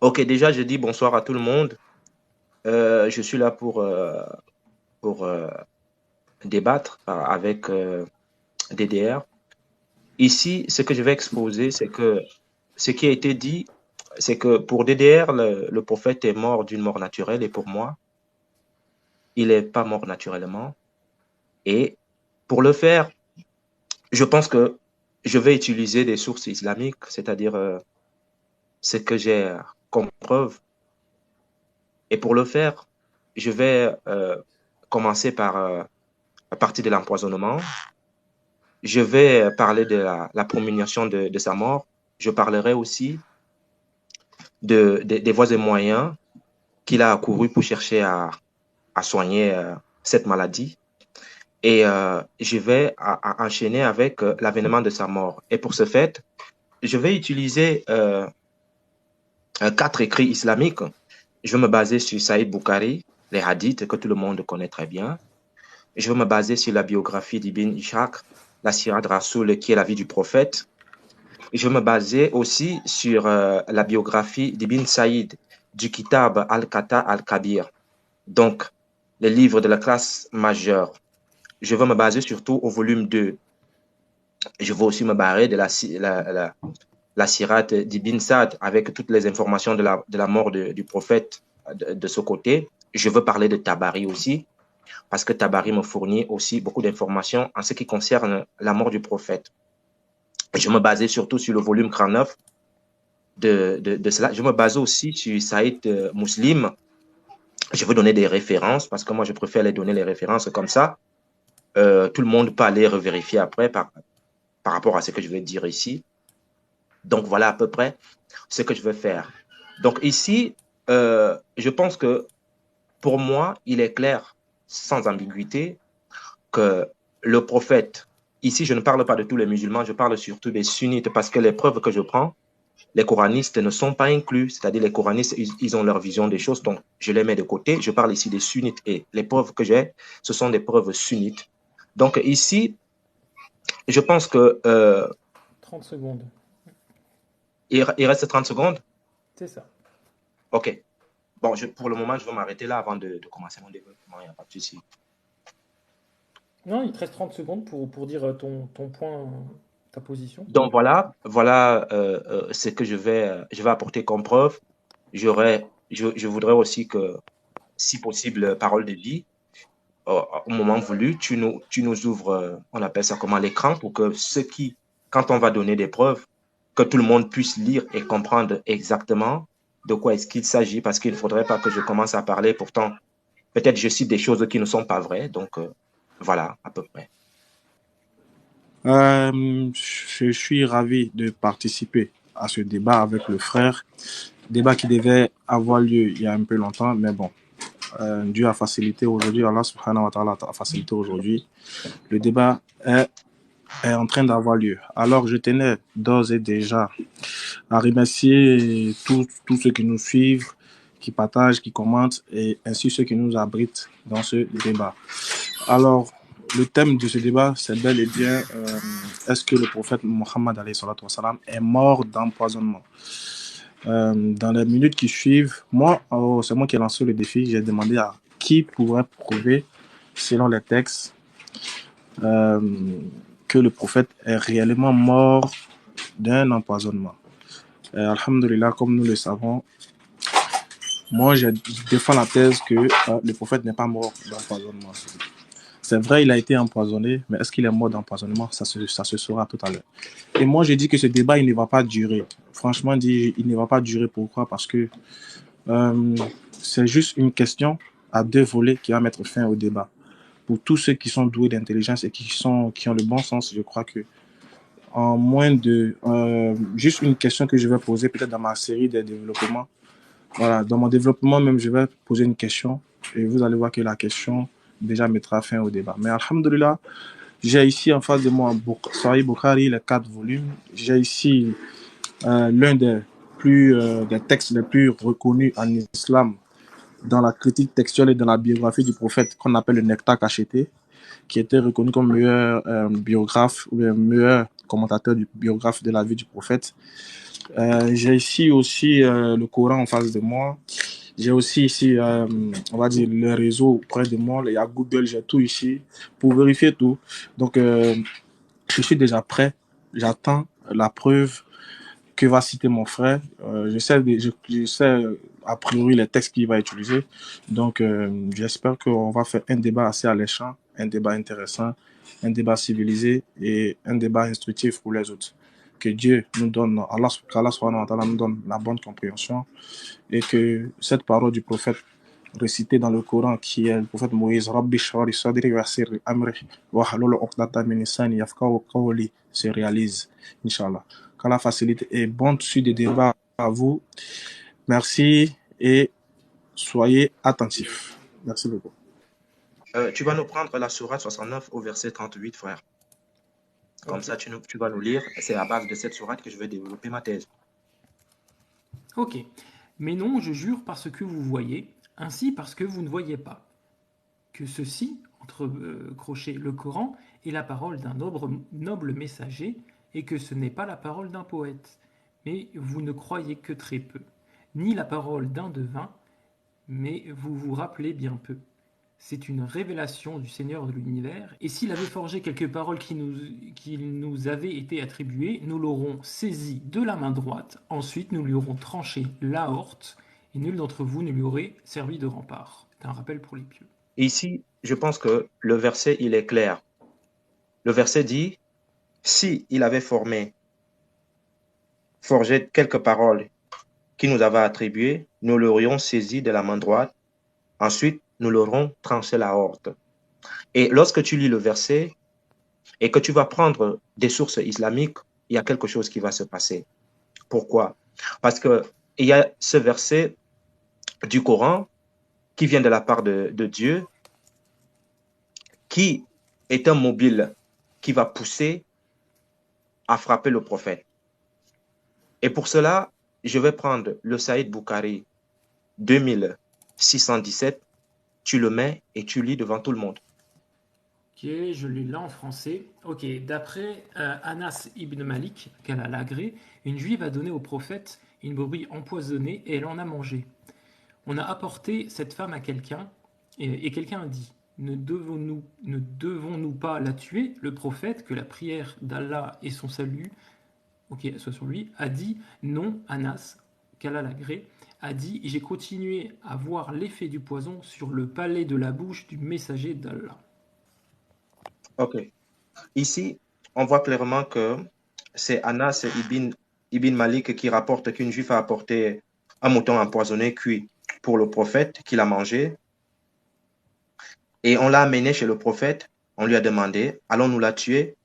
Ok, déjà, je dis bonsoir à tout le monde. Je suis là pour débattre avec DDR. Ici, ce que je vais exposer, c'est que ce qui a été dit, c'est que pour DDR, le prophète est mort d'une mort naturelle et pour moi, il n'est pas mort naturellement. Et pour le faire, je pense que je vais utiliser des sources islamiques, c'est-à-dire ce que j'ai comme preuve. Et pour le faire, je vais commencer par à partir de l'empoisonnement. Je vais parler de la promulgation de sa mort. Je parlerai aussi des voies et moyens qu'il a accouru pour chercher à soigner cette maladie. Et je vais enchaîner avec l'avènement de sa mort. Et pour ce fait, je vais utiliser quatre écrits islamiques. Je vais me baser sur Saïd Bukhari, les hadiths que tout le monde connaît très bien. Je vais me baser sur la biographie d'Ibn Ishaq, la Sirah de Rasoul, qui est la vie du prophète. Je vais me baser aussi sur la biographie d'Ibn Saïd, du Kitab Al-Kata Al-Kabir, donc les livres de la classe majeure. Je vais me baser surtout au volume 2. Je vais aussi me barrer de la Sirat d'Ibn Saad avec toutes les informations de la mort du prophète de ce côté. Je veux parler de Tabari aussi, parce que Tabari me fournit aussi beaucoup d'informations en ce qui concerne la mort du prophète. Je me basais surtout sur le volume 39 de cela. Je me basais aussi sur Saïd Muslim. Je veux donner des références parce que moi, je préfère les donner les références comme ça. Tout le monde peut aller revérifier après par rapport à ce que je vais dire ici. Donc, voilà à peu près ce que je vais faire. Donc, ici, je pense que pour moi, il est clair, sans ambiguïté, que le prophète, ici, je ne parle pas de tous les musulmans, je parle surtout des sunnites parce que les preuves que je prends, les coranistes ne sont pas inclus, c'est-à-dire les coranistes, ils ont leur vision des choses, donc je les mets de côté. Je parle ici des sunnites et les preuves que j'ai, ce sont des preuves sunnites. Donc ici, je pense que 30 secondes. il reste 30 secondes. C'est ça. OK. Bon, pour le moment, je vais m'arrêter là avant de commencer mon développement, il n'y a pas de souci. Non, il te reste 30 secondes pour dire ton point, ta position. Donc voilà ce que je vais apporter comme preuve. Je voudrais aussi que, si possible, parole de vie, au moment voulu, tu nous ouvres, on appelle ça comment, l'écran pour que quand on va donner des preuves, que tout le monde puisse lire et comprendre exactement de quoi est-ce qu'il s'agit, parce qu'il ne faudrait pas que je commence à parler, pourtant, peut-être je cite des choses qui ne sont pas vraies, donc voilà, à peu près. Je suis ravi de participer à ce débat avec le frère. Débat qui devait avoir lieu il y a un peu longtemps, mais bon, Dieu a facilité aujourd'hui, Allah subhanahu wa ta'ala a facilité aujourd'hui. Le débat est en train d'avoir lieu. Alors, je tenais d'ores et déjà à remercier tous ceux qui nous suivent, qui partagent, qui commentent, et ainsi ceux qui nous abritent dans ce débat. Alors, le thème de ce débat, c'est bel et bien est-ce que le prophète Mohammed est mort d'empoisonnement? Dans les minutes qui suivent, c'est moi qui ai lancé le défi. J'ai demandé à qui pourrait prouver, selon les textes, euh, que le prophète est réellement mort d'un empoisonnement. Alhamdulillah, comme nous le savons, moi je défends la thèse que le prophète n'est pas mort d'empoisonnement. C'est vrai, il a été empoisonné, mais est-ce qu'il est mort d'empoisonnement? Ça se saura tout à l'heure. Et moi, je dis que ce débat, il ne va pas durer. Franchement, il ne va pas durer. Pourquoi? Parce que euh, c'est juste une question à deux volets qui va mettre fin au débat. Pour tous ceux qui sont doués d'intelligence et qui ont le bon sens, je crois que en moins de... juste une question que je vais poser peut-être dans ma série de développement. Voilà, dans mon développement même, je vais poser une question et vous allez voir que la question déjà mettra fin au débat. Mais alhamdulillah, j'ai ici en face de moi Sahih Bukhari, les 4 volumes. J'ai ici l'un des textes les plus reconnus en islam dans la critique textuelle et dans la biographie du prophète qu'on appelle le Nectar cacheté, qui était reconnu comme meilleur biographe ou le meilleur commentateur du biographe de la vie du prophète. J'ai ici aussi le Coran en face de moi. J'ai aussi ici, on va dire, le réseau près de moi. Il y a Google, j'ai tout ici pour vérifier tout. Donc, je suis déjà prêt. J'attends la preuve que va citer mon frère. Je sais a priori les textes qu'il va utiliser. Donc, j'espère qu'on va faire un débat assez alléchant, un débat intéressant, un débat civilisé et un débat instructif pour les autres. Que Dieu nous donne, qu'Allah subhanahu wa ta'ala nous donne la bonne compréhension et que cette parole du prophète récitée dans le Coran, qui est le prophète Moïse, Rabbi shrah sadri wa yassir li amri wa hlul uqdatan min lisani yafqahu qawli, se réalise, Inch'Allah. Qu'Allah facilite et bon dessus des débats à vous. Merci et soyez attentifs. Merci beaucoup. Tu vas nous prendre la sourate 69 au verset 38, frère. Comme ça, tu vas nous lire. C'est à base de cette sourate que je vais développer ma thèse. Ok. Mais non, je jure parce que vous voyez, ainsi parce que vous ne voyez pas. Que ceci, entre crochets, le Coran, est la parole d'un noble messager, et que ce n'est pas la parole d'un poète. Mais vous ne croyez que très peu. Ni la parole d'un devin, mais vous vous rappelez bien peu. C'est une révélation du Seigneur de l'univers, et s'il avait forgé quelques paroles qui nous avaient été attribuées, nous l'aurons saisi de la main droite, ensuite nous lui aurons tranché l'aorte, et nul d'entre vous ne lui aurait servi de rempart. C'est un rappel pour les pieux. Ici, je pense que le verset, il est clair. Le verset dit, si il avait forgé quelques paroles qui nous avaient attribuées, nous l'aurions saisi de la main droite, ensuite nous l'aurons tranché l'aorte. Et lorsque tu lis le verset et que tu vas prendre des sources islamiques, il y a quelque chose qui va se passer. Pourquoi? Parce que il y a ce verset du Coran qui vient de la part de Dieu, qui est un mobile qui va pousser à frapper le prophète. Et pour cela, je vais prendre le Saïd Bukhari 2617, tu le mets et tu lis devant tout le monde. Ok, je l'ai là en français. Ok, d'après Anas ibn Malik, qu'elle a l'agré, une juive a donné au prophète une brebis empoisonnée et elle en a mangé. On a apporté cette femme à quelqu'un et quelqu'un a dit, ne devons-nous pas la tuer? Le prophète, que la prière d'Allah et son salut soit sur lui, a dit, non, Anas, qu'Allah l'agré, a dit, j'ai continué à voir l'effet du poison sur le palais de la bouche du messager d'Allah. Ok. Ici, on voit clairement que c'est Anas ibn Malik qui rapporte qu'une juive a apporté un mouton empoisonné cuit pour le prophète, qu'il a mangé. Et on l'a amené chez le prophète. On lui a demandé, allons-nous la tuer?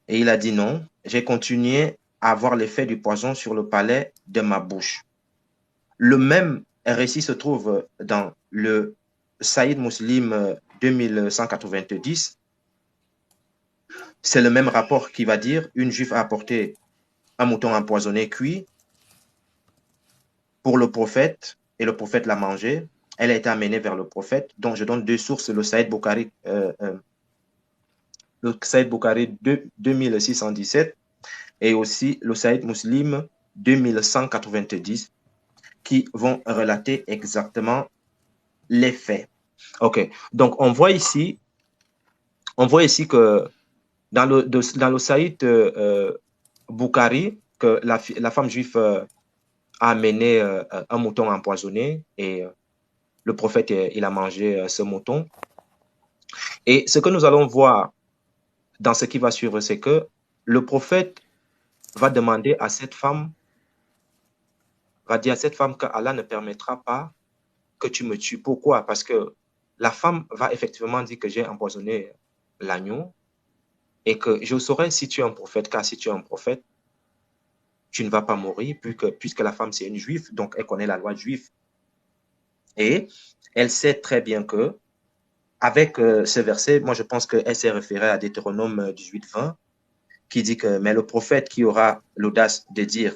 Et il a dit non. J'ai continué à voir l'effet du poison sur le palais de ma bouche. Le même récit se trouve dans le Saïd Muslim 2190. C'est le même rapport qui va dire une juive a apporté un mouton empoisonné cuit pour le prophète et le prophète l'a mangé. Elle a été amenée vers le prophète. Donc je donne deux sources, le Saïd Bukhari 2617 et aussi le Saïd Muslim 2190 qui vont relater exactement les faits. Ok, donc on voit ici que dans le Saïd Bukhari, que la femme juive a amené un mouton empoisonné et le prophète il a mangé ce mouton. Et ce que nous allons voir dans ce qui va suivre, c'est que le prophète va demander à cette femme, va dire à cette femme qu'Allah ne permettra pas que tu me tues. Pourquoi? Parce que la femme va effectivement dire que j'ai empoisonné l'agneau et que je saurais si tu es un prophète, car si tu es un prophète, tu ne vas pas mourir puisque la femme c'est une juive, donc elle connaît la loi juive. Et elle sait très bien que avec ce verset, moi je pense qu'elle s'est référée à Deutéronome 18-20 qui dit que mais le prophète qui aura l'audace de dire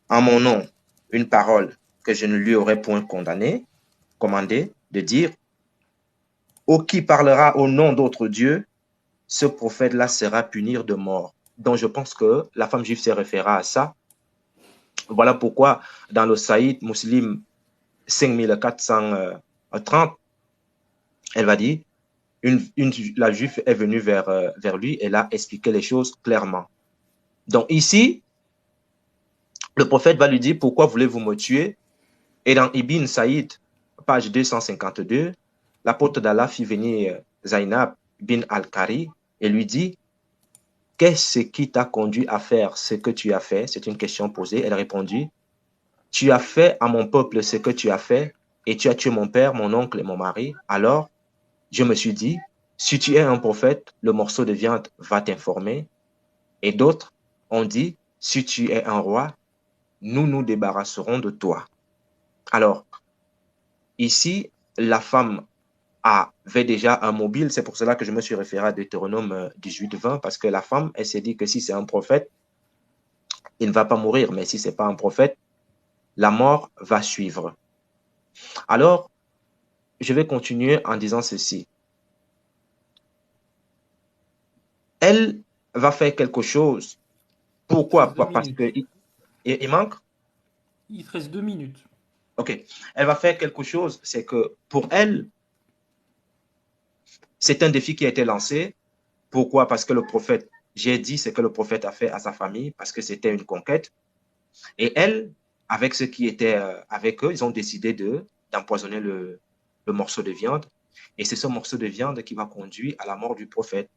en mon nom une parole que je ne lui aurais point commandé de dire, ou qui parlera au nom d'autre Dieu, ce prophète-là sera puni de mort. Donc, je pense que la femme juive s'est référée à ça. Voilà pourquoi, dans le Saïd Muslim 5430, elle va dire, la juive est venue vers lui et l'a expliqué les choses clairement. Donc, ici, le prophète va lui dire, pourquoi voulez-vous me tuer? Et dans Ibn Saïd, page 252, l'apôtre d'Allah fit venir Zainab bin al-Kari et lui dit, qu'est-ce qui t'a conduit à faire ce que tu as fait? C'est une question posée. Elle répondit, tu as fait à mon peuple ce que tu as fait et tu as tué mon père, mon oncle et mon mari. Alors, je me suis dit, si tu es un prophète, le morceau de viande va t'informer. Et d'autres ont dit, si tu es un roi, nous nous débarrasserons de toi. Alors, ici, la femme avait déjà un mobile. C'est pour cela que je me suis référé à Deutéronome 18:20, parce que la femme, elle s'est dit que si c'est un prophète, il ne va pas mourir. Mais si ce n'est pas un prophète, la mort va suivre. Alors, je vais continuer en disant ceci. Elle va faire quelque chose. Pourquoi? Parce qu'il manque? Il te reste 2 minutes. Ok. Elle va faire quelque chose. C'est que pour elle, c'est un défi qui a été lancé. Pourquoi? Parce que le prophète, j'ai dit ce que le prophète a fait à sa famille, parce que c'était une conquête. Et elle, avec ceux qui étaient avec eux, ils ont décidé d'empoisonner le morceau de viande. Et c'est ce morceau de viande qui va conduire à la mort du prophète.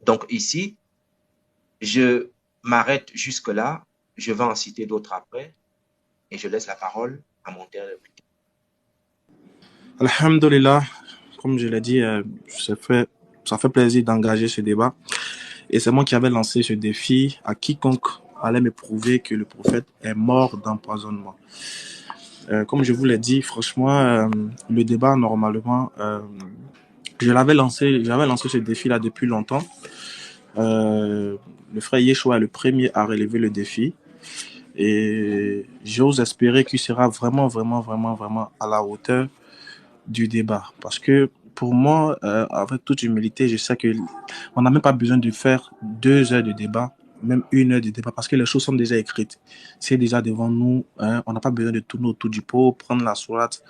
Donc ici, je m'arrête jusque-là. Je vais en citer d'autres après. Et je laisse la parole à mon interlocuteur. Alhamdulillah, comme je l'ai dit, ça fait plaisir d'engager ce débat. Et c'est moi qui avais lancé ce défi à quiconque allait me prouver que le prophète est mort d'empoisonnement. Comme je vous l'ai dit, franchement, le débat, normalement, j'avais lancé ce défi-là depuis longtemps. Le frère Yeshua est le premier à relever le défi. Et j'ose espérer qu'il sera vraiment, vraiment, vraiment, vraiment à la hauteur du débat. Parce que pour moi, avec toute humilité, je sais qu'on n'a même pas besoin de faire 2 heures de débat, même 1 heure de débat, parce que les choses sont déjà écrites. C'est déjà devant nous. Hein, on n'a pas besoin de tourner autour du pot, prendre la sourate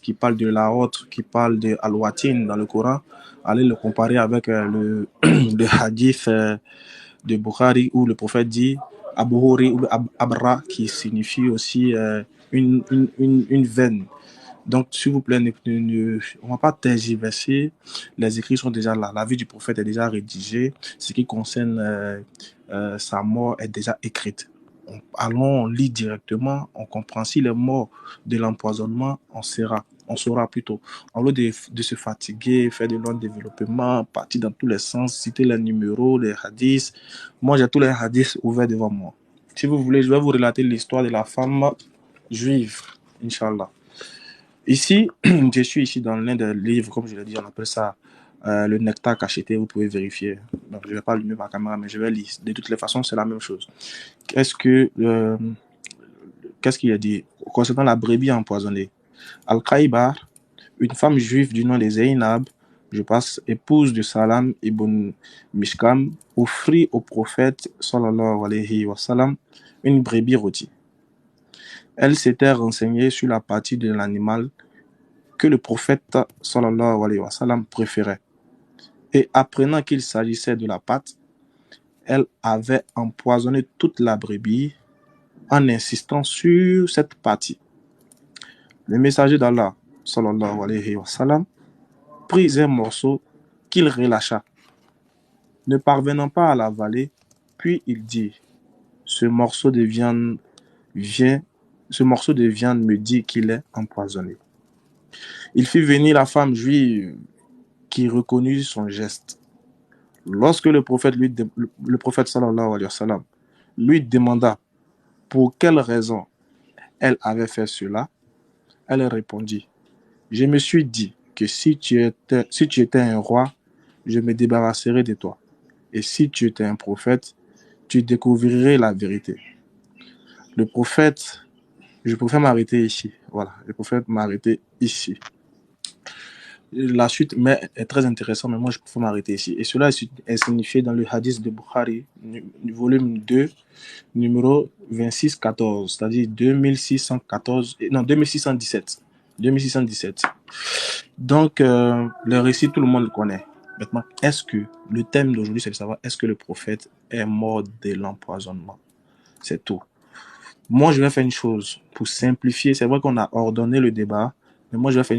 qui parle de la haute, qui parle de Al-Watin dans le Coran, aller le comparer avec le hadith de Bukhari où le prophète dit Abuhuri ou Abra, qui signifie aussi une veine. Donc, s'il vous plaît, on ne va pas tergiverser. Les écrits sont déjà là. La vie du prophète est déjà rédigée. Ce qui concerne sa mort est déjà écrite. On lit directement, on comprend. S'il est mort de l'empoisonnement, on saura plutôt. Au lieu de se fatiguer, faire de longs développements, partir dans tous les sens, citer les numéros, les hadiths. Moi, j'ai tous les hadiths ouverts devant moi. Si vous voulez, je vais vous relater l'histoire de la femme juive, Inch'Allah. Ici, je suis ici dans l'un des livres, comme je l'ai dit, on appelle ça le nectar cacheté, vous pouvez vérifier. Donc, je ne vais pas allumer ma caméra, mais je vais lire. De toutes les façons, c'est la même chose. Qu'est-ce qu'il a dit concernant la brebis empoisonnée? Al-Khaybar, une femme juive du nom de Zainab, je passe, épouse de Salam ibn Mishkam, offrit au prophète sallallahu alayhi wa sallam une brebis rôtie. Elle s'était renseignée sur la partie de l'animal que le prophète sallallahu alayhi wa sallam préférait. Et apprenant qu'il s'agissait de la pâte, elle avait empoisonné toute la brebis en insistant sur cette partie. Le messager d'Allah sallallahu alayhi wa sallam prit un morceau qu'il relâcha. Ne parvenant pas à l'avaler, puis il dit, ce morceau de viande me dit qu'il est empoisonné. Il fit venir la femme juive qui reconnut son geste. Lorsque le prophète sallallahu alayhi wa sallam lui demanda pour quelle raison elle avait fait cela, elle répondit, je me suis dit que si tu étais un roi, je me débarrasserais de toi. Et si tu étais un prophète, tu découvrirais la vérité. Je préfère m'arrêter ici. Voilà, le prophète m'a arrêté ici. La suite est très intéressante, mais moi je peux m'arrêter ici. Et cela est signifié dans le hadith de Bukhari, volume 2, numéro 2614, c'est-à-dire 2614, non, 2617. 2617. Donc, le récit, tout le monde le connaît. Maintenant, est-ce que le thème d'aujourd'hui, c'est de savoir est-ce que le prophète est mort de l'empoisonnement? C'est tout. Moi, je vais faire une chose pour simplifier. C'est vrai qu'on a ordonné le débat, mais moi, je vais faire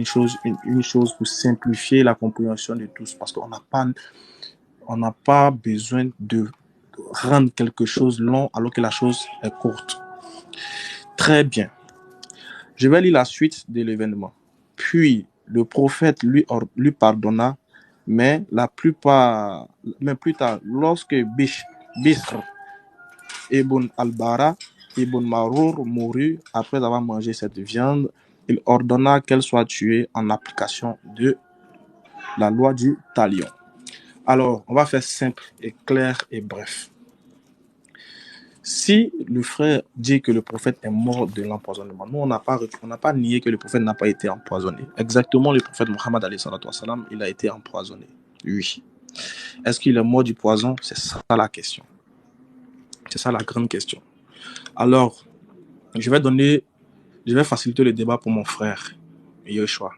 une chose pour simplifier la compréhension de tous, parce qu'on n'a pas besoin de rendre quelque chose long alors que la chose est courte. Très bien. Je vais lire la suite de l'événement. Puis, le prophète lui pardonna, mais plus tard, lorsque Bishr ibn al-Bara ibn Marour mourut après avoir mangé cette viande, il ordonna qu'elle soit tuée en application de la loi du talion. Alors, on va faire simple et clair et bref. Si le frère dit que le prophète est mort de l'empoisonnement, nous, on n'a pas nié que le prophète n'a pas été empoisonné. Exactement, le prophète Mohammed, il a été empoisonné. Oui. Est-ce qu'il est mort du poison? C'est ça la question. C'est ça la grande question. Alors, je vais faciliter le débat pour mon frère, Yoshua.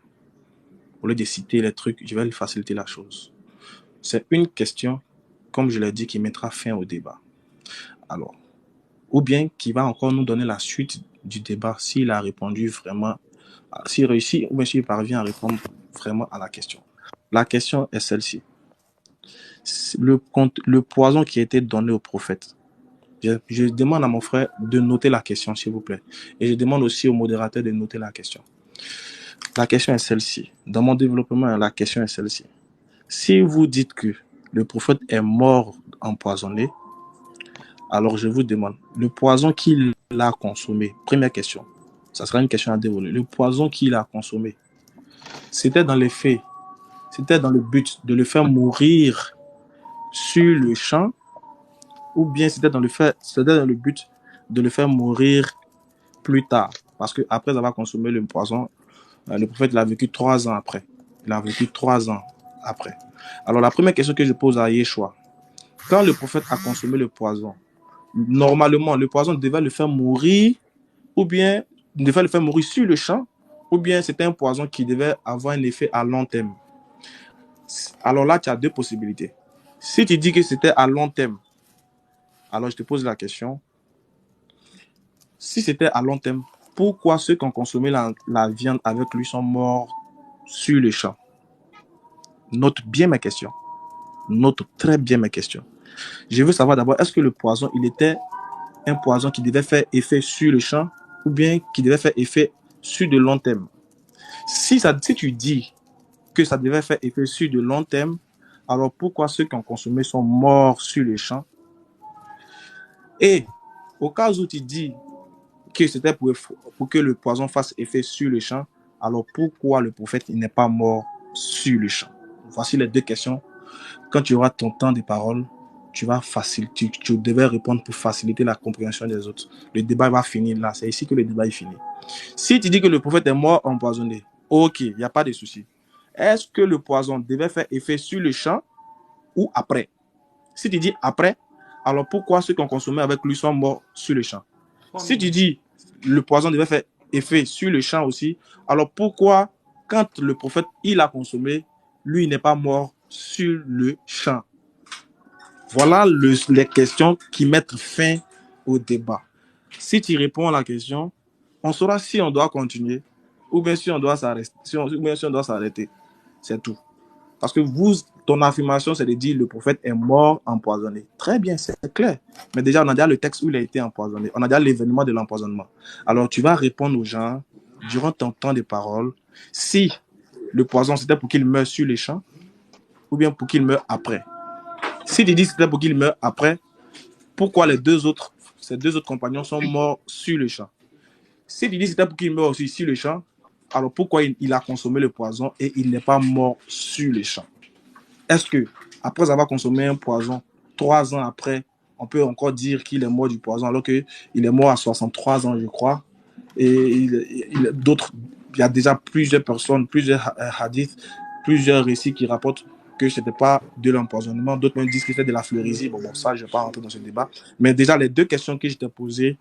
Au lieu de citer les trucs, je vais lui faciliter la chose. C'est une question, comme je l'ai dit, qui mettra fin au débat. Alors, ou bien qui va encore nous donner la suite du débat s'il a répondu vraiment, s'il réussit ou bien s'il parvient à répondre vraiment à la question. La question est celle-ci. Le poison qui a été donné au prophète. Je demande à mon frère de noter la question, s'il vous plaît. Et je demande aussi au modérateur de noter la question. La question est celle-ci. Dans mon développement, la question est celle-ci. Si vous dites que le prophète est mort empoisonné, alors je vous demande, le poison qu'il a consommé, première question, ça sera une question à dérouler. Le poison qu'il a consommé, c'était dans les faits, c'était dans le but de le faire mourir sur le champ, ou bien c'était dans le but de le faire mourir plus tard. Parce que après avoir consommé le poison, le prophète l'a vécu 3 ans après. Il a vécu 3 ans après. Alors la première question que je pose à Yeshua, quand le prophète a consommé le poison, normalement, le poison devait le faire mourir, ou bien devait le faire mourir sur le champ, ou bien c'était un poison qui devait avoir un effet à long terme. Alors là, tu as deux possibilités. Si tu dis que c'était à long terme, alors je te pose la question, si c'était à long terme, pourquoi ceux qui ont consommé la viande avec lui sont morts sur le champ? Note bien mes questions. Note très bien mes questions. Je veux savoir d'abord, est-ce que le poison, il était un poison qui devait faire effet sur le champ ou bien qui devait faire effet sur de long terme? Si tu dis que ça devait faire effet sur de long terme, alors pourquoi ceux qui ont consommé sont morts sur le champ? Et au cas où tu dis que c'était pour que le poison fasse effet sur le champ, alors pourquoi le prophète n'est pas mort sur le champ? Voici les deux questions. Quand tu auras ton temps de parole, tu devais répondre pour faciliter la compréhension des autres. Le débat va finir là. C'est ici que le débat est fini. Si tu dis que le prophète est mort empoisonné, ok, il n'y a pas de souci. Est-ce que le poison devait faire effet sur le champ ou après? Si tu dis après, alors pourquoi ceux qui ont consommé avec lui sont morts sur le champ? Si tu dis le poison devait faire effet sur le champ aussi, alors pourquoi quand le prophète il a consommé, lui n'est pas mort sur le champ? Voilà les questions qui mettent fin au débat. Si tu réponds à la question, on saura si on doit continuer ou bien si on doit s'arrêter. C'est tout. Parce que ton affirmation, c'est de dire le prophète est mort empoisonné. Très bien, c'est clair. Mais déjà, on a déjà le texte où il a été empoisonné. On a déjà l'événement de l'empoisonnement. Alors, tu vas répondre aux gens, durant ton temps de parole, si le poison, c'était pour qu'il meure sur les champs ou bien pour qu'il meure après. Si tu dis que c'était pour qu'il meure après, pourquoi ces deux autres compagnons sont morts sur le champ? Si tu dis que c'était pour qu'il meure aussi sur le champ, alors pourquoi il a consommé le poison et il n'est pas mort sur le champ? Est-ce que, après avoir consommé un poison, 3 ans après, on peut encore dire qu'il est mort du poison alors qu'il est mort à 63 ans, je crois? Et il y a déjà plusieurs personnes, plusieurs hadiths plusieurs récits qui rapportent que ce n'était pas de l'empoisonnement. D'autres même disent que c'était de la fleurésie. Bon, ça, je ne vais pas rentrer dans ce débat. Mais déjà, les deux questions que je t'ai posées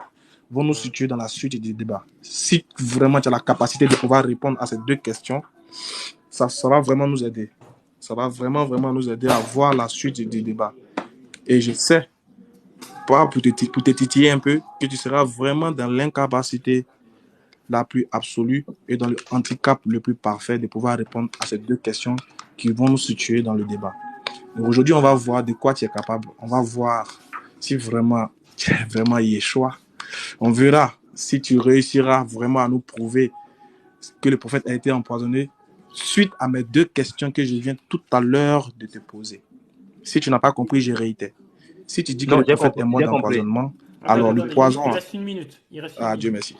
vont nous situer dans la suite du débat. Si vraiment tu as la capacité de pouvoir répondre à ces deux questions, ça va vraiment nous aider. Ça va vraiment nous aider à voir la suite du débat. Et je sais, pour te titiller un peu, que tu seras vraiment dans l'incapacité la plus absolue et dans le handicap le plus parfait de pouvoir répondre à ces deux questions qui vont nous situer dans le débat. Aujourd'hui, on va voir de quoi tu es capable. On va voir si vraiment tu es vraiment Yeshua. On verra si tu réussiras vraiment à nous prouver que le prophète a été empoisonné suite à mes deux questions que je viens tout à l'heure de te poser. Si tu n'as pas compris, je réitère. Si tu dis que Non, le prophète est mort d'empoisonnement, alors le poison... Il reste une minute. Dieu merci.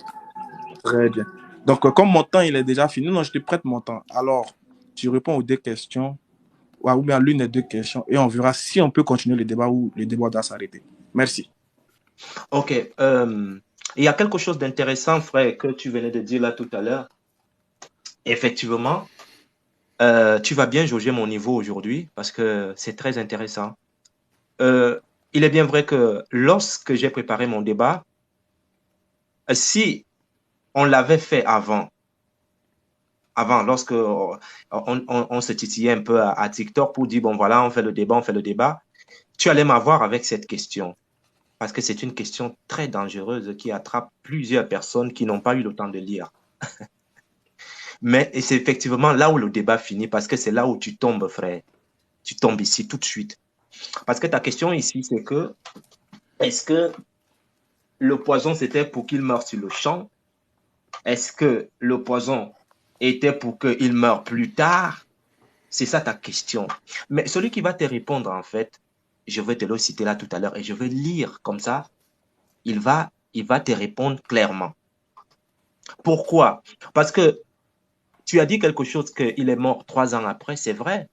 Très bien. Donc, comme mon temps il est déjà fini, non, je te prête mon temps. Alors, tu réponds aux deux questions, ou bien à l'une des deux questions, et on verra si on peut continuer le débat ou le débat doit s'arrêter. Merci. Ok. Il y a quelque chose d'intéressant, frère, que tu venais de dire là tout à l'heure. Effectivement, tu vas bien jauger mon niveau aujourd'hui parce que c'est très intéressant. Il est bien vrai que lorsque j'ai préparé mon débat, si on l'avait fait avant, lorsque on se titillait un peu à TikTok pour dire, bon voilà, on fait le débat, tu allais m'avoir avec cette question. Parce que c'est une question très dangereuse qui attrape plusieurs personnes qui n'ont pas eu le temps de lire. Mais c'est effectivement là où le débat finit, parce que c'est là où tu tombes, frère. Tu tombes ici tout de suite. Parce que ta question ici, c'est que, est-ce que le poison, c'était pour qu'il meure sur le champ? Est-ce que le poison était pour qu'il meure plus tard? C'est ça ta question. Mais celui qui va te répondre, en fait, je vais te le citer là tout à l'heure et je vais lire comme ça, il va te répondre clairement. Pourquoi? Parce que tu as dit quelque chose qu'il est mort 3 ans après, c'est vrai.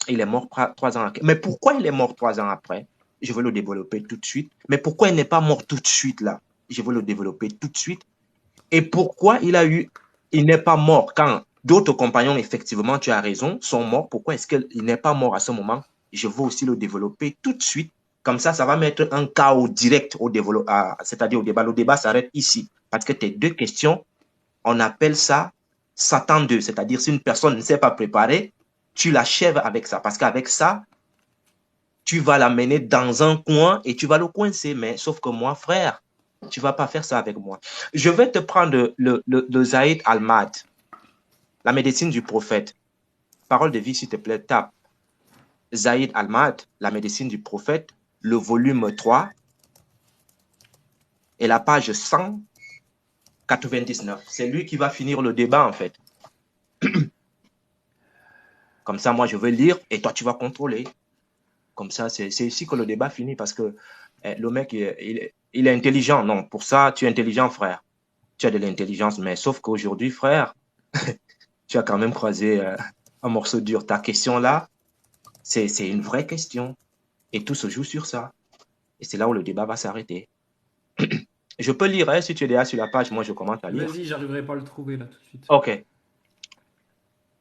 Il est mort 3 ans après. Mais pourquoi il est mort 3 ans après? Je vais le développer tout de suite. Mais pourquoi il n'est pas mort tout de suite là? Je vais le développer tout de suite. Et pourquoi il n'est pas mort quand d'autres compagnons, effectivement, tu as raison, sont morts? Pourquoi est-ce qu'il n'est pas mort à ce moment? Je vais aussi le développer tout de suite. Comme ça va mettre un chaos direct c'est-à-dire au débat. Le débat s'arrête ici. Parce que tes deux questions, on appelle ça Satan 2. C'est-à-dire, si une personne ne s'est pas préparée, tu l'achèves avec ça. Parce qu'avec ça, tu vas l'amener dans un coin et tu vas le coincer. Mais sauf que moi, frère, tu ne vas pas faire ça avec moi. Je vais te prendre le Zaïd Al-Mad, la médecine du prophète. Parole de vie, s'il te plaît, tape. Zaïd Al-Mad, la médecine du prophète, le volume 3 et la page 199. C'est lui qui va finir le débat, en fait. Comme ça, moi, je vais lire et toi, tu vas contrôler. Comme ça, c'est ici que le débat finit parce que le mec, il est intelligent. Non, pour ça, tu es intelligent, frère. Tu as de l'intelligence, mais sauf qu'aujourd'hui, frère, tu as quand même croisé un morceau dur. Ta question là, c'est une vraie question. Et tout se joue sur ça. Et c'est là où le débat va s'arrêter. Je peux lire, hein, si tu es déjà sur la page, moi je commence à lire. Vas-y, j'arriverai pas à le trouver là tout de suite. Ok.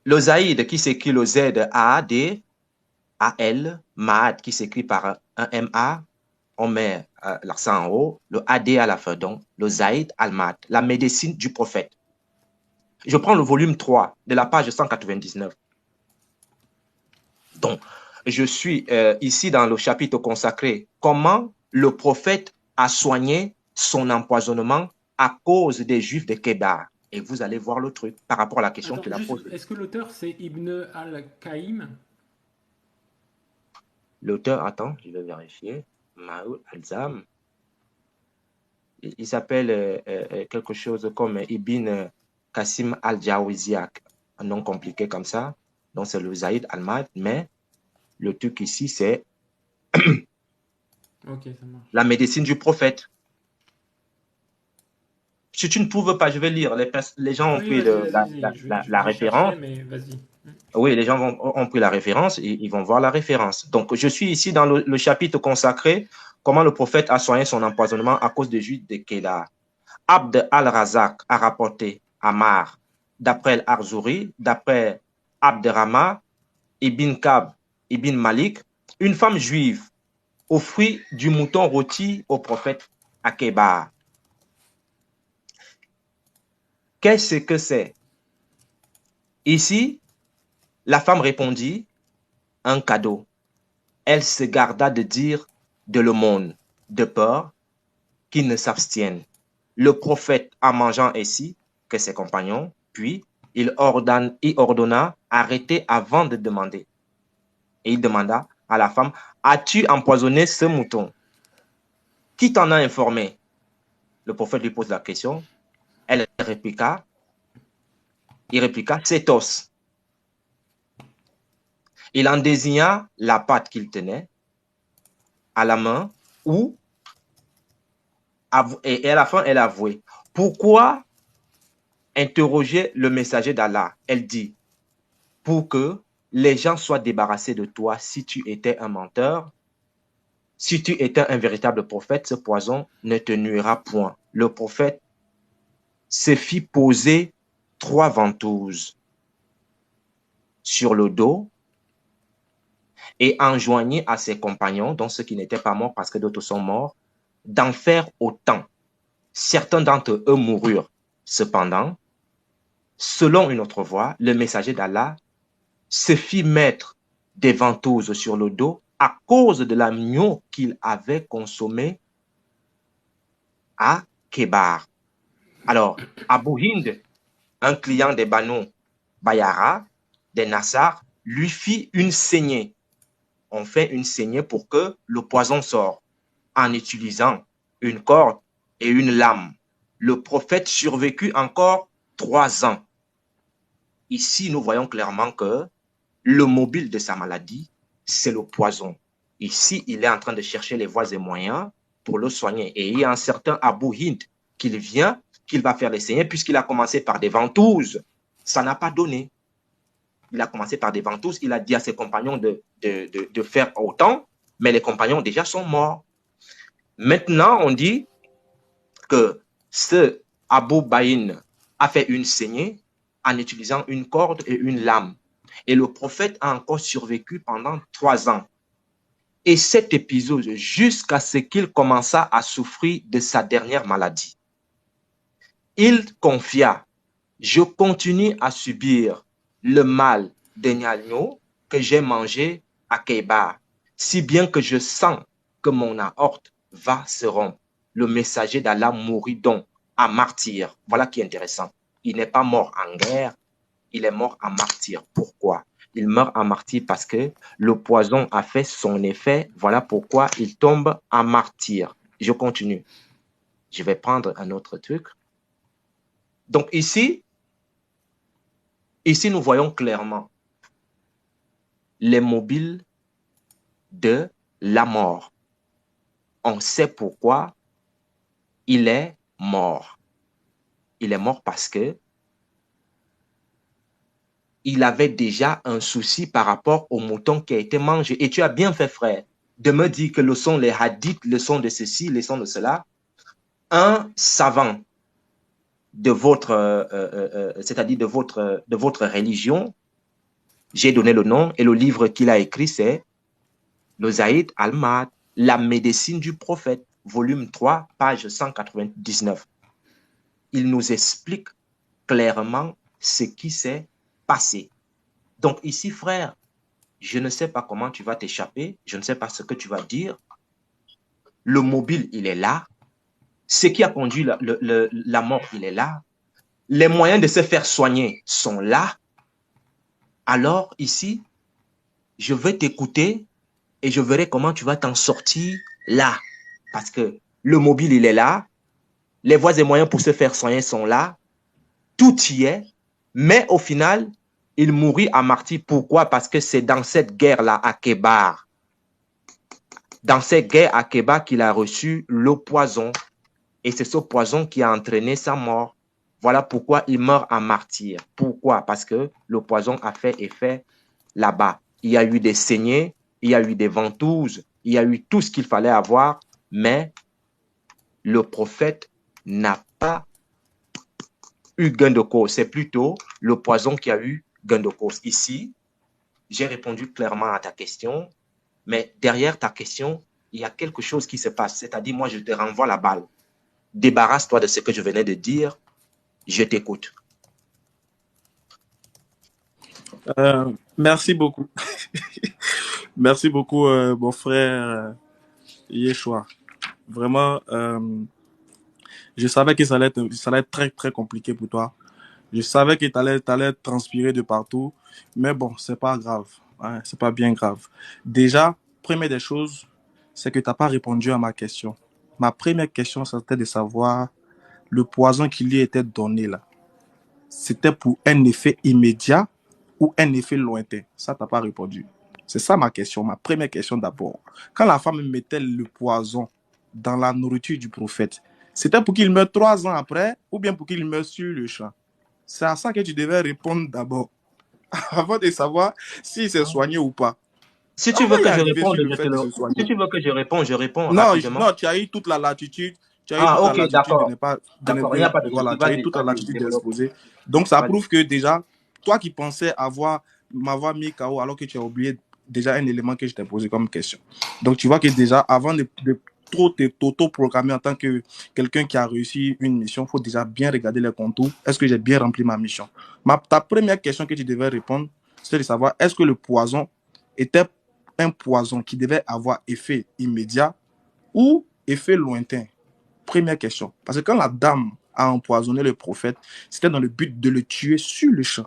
Le Zaïd qui s'écrit le Z-A-D-A-L, Mad qui s'écrit par un M-A, on met l'accent en haut, le A-D à la fin, donc le Zaïd Al-Mad, la médecine du prophète. Je prends le volume 3 de la page 199. Donc, je suis ici dans le chapitre consacré « Comment le prophète a soigné son empoisonnement à cause des Juifs de Kébar ». Et vous allez voir le truc par rapport à la question qu'il a posée. Est-ce que l'auteur, c'est Ibn al-Qaïm? L'auteur, attends, je vais vérifier. Maoud Al-Zam. Il s'appelle quelque chose comme Ibn Qasim al-Jawiziak, un nom compliqué comme ça. Donc, c'est le Zaïd Al-Mad, mais le truc ici, c'est okay, ça marche. La médecine du prophète. Si tu ne trouves pas, je vais lire. Les gens ont pris la référence. Mais vas-y. Oui, les gens ont pris la référence et ils vont voir la référence. Donc, je suis ici dans le chapitre consacré « Comment le prophète a soigné son empoisonnement à cause des Juifs de Kédar ». Abd al-Razak a rapporté Amar d'après Al-Arzouri, d'après Abderrahma, ibn Kab ibn Malik, une femme juive, offrit du mouton rôti au prophète à Kébar. Qu'est-ce que c'est? Ici, la femme répondit, un cadeau. Elle se garda de dire de l'aumône, de peur qu'il ne s'abstienne. Le prophète, en mangeant ainsi que ses compagnons, puis il ordonna arrêter avant de demander. Et il demanda à la femme, as-tu empoisonné ce mouton? Qui t'en a informé? Le prophète lui pose la question. Il répliqua, c'est os. Il en désigna la patte qu'il tenait à la main et à la fin, elle avouait. Pourquoi interroger le messager d'Allah? Elle dit, pour que les gens soient débarrassés de toi si tu étais un menteur. Si tu étais un véritable prophète, ce poison ne te nuira point. Le prophète se fit poser 3 ventouses sur le dos et enjoignit à ses compagnons, dont ceux qui n'étaient pas morts parce que d'autres sont morts, d'en faire autant. Certains d'entre eux moururent. Cependant, selon une autre voie, le messager d'Allah se fit mettre des ventouses sur le dos à cause de l'agneau qu'il avait consommé à Kébar. Alors, Abu Hind, un client des Banu Bayara, des Nassar, lui fit une saignée. On fait une saignée pour que le poison sorte en utilisant une corde et une lame. Le prophète survécut encore 3 ans. Ici, nous voyons clairement que le mobile de sa maladie, c'est le poison. Ici, il est en train de chercher les voies et moyens pour le soigner. Et il y a un certain Abu Hind qu'il va faire les saigner, puisqu'il a commencé par des ventouses. Ça n'a pas donné. Il a commencé par des ventouses. Il a dit à ses compagnons de faire autant, mais les compagnons déjà sont morts. Maintenant, on dit que ce Abu Baïn a fait une saignée en utilisant une corde et une lame. Et le prophète a encore survécu pendant 3 ans. Et cet épisode, jusqu'à ce qu'il commença à souffrir de sa dernière maladie. Il confia, je continue à subir le mal d'un agneau que j'ai mangé à Kébar, si bien que je sens que mon aorte va se rompre. Le messager d'Allah mourut donc à martyr. Voilà qui est intéressant. Il n'est pas mort en guerre, il est mort en martyr. Pourquoi? Il meurt en martyr parce que le poison a fait son effet. Voilà pourquoi il tombe en martyr. Je continue. Je vais prendre un autre truc. Donc ici, nous voyons clairement les mobiles de la mort. On sait pourquoi il est mort. Il est mort parce que il avait déjà un souci par rapport au mouton qui a été mangé. Et tu as bien fait, frère, de me dire que le sont les hadiths, le sont de ceci, le sont de cela. Un savant de votre, c'est-à-dire de votre religion, j'ai donné le nom, et le livre qu'il a écrit, c'est le Zaïd al-Ma'ad, la médecine du prophète, volume 3, page 199. Il nous explique clairement ce qui s'est passé. Donc ici, frère, je ne sais pas comment tu vas t'échapper, je ne sais pas ce que tu vas dire. Le mobile, il est là. Ce qui a conduit la mort, il est là. Les moyens de se faire soigner sont là. Alors ici, je vais t'écouter et je verrai comment tu vas t'en sortir là. Parce que le mobile, il est là. Les voies et moyens pour se faire soigner sont là. Tout y est. Mais au final, il mourut à martyr. Pourquoi? Parce que c'est dans cette guerre-là, à Kébar, dans cette guerre à Kébar qu'il a reçu le poison. Et c'est ce poison qui a entraîné sa mort. Voilà pourquoi il meurt en martyr. Pourquoi? Parce que le poison a fait effet là-bas. Il y a eu des saignées, il y a eu des ventouses, il y a eu tout ce qu'il fallait avoir, mais le prophète n'a pas eu gain de cause. C'est plutôt le poison qui a eu gain de cause. Ici, j'ai répondu clairement à ta question, mais derrière ta question, il y a quelque chose qui se passe. C'est-à-dire, moi, je te renvoie la balle. Débarrasse-toi de ce que je venais de dire. Je t'écoute. Merci beaucoup. Merci beaucoup, mon frère Yeshua. Vraiment, je savais que ça allait être très, très compliqué pour toi. Je savais que t'allais transpirer de partout. Mais bon, c'est pas grave. Hein, c'est pas bien grave. Déjà, première des choses, c'est que t'as pas répondu à ma question. Ma première question, c'était de savoir le poison qui lui était donné là. C'était pour un effet immédiat ou un effet lointain? Ça, t'as pas répondu. C'est ça ma question, ma première question d'abord. Quand la femme mettait le poison dans la nourriture du prophète, c'était pour qu'il meure 3 ans après ou bien pour qu'il meure sur le champ? C'est à ça que tu devais répondre d'abord, avant de savoir s'il s'est soigné ou pas. Si tu On veux va y que je arriver réponde, sur le fait de se si soigner. tu veux que je réponds Non, rapidement. non, tu as eu toute la latitude. Tu as eu toute Ah, la ok, latitude de d'accord. ne pas, D'accord, il n'y a pas de souci. voilà, tu as eu Vas-y, toute la vas-y, latitude développe. d'exposer. Donc, ça Vas-y. prouve que déjà, toi qui pensais m'avoir mis KO alors que tu as oublié déjà un élément que je t'ai posé comme question. Donc, tu vois que déjà, avant de trop t'auto-programmer en tant que quelqu'un qui a réussi une mission, il faut déjà bien regarder les contours. Est-ce que j'ai bien rempli ma mission? Ta première question que tu devais répondre, c'est de savoir est-ce que le poison était un poison qui devait avoir effet immédiat ou effet lointain? Première question. Parce que quand la dame a empoisonné le prophète, c'était dans le but de le tuer sur le champ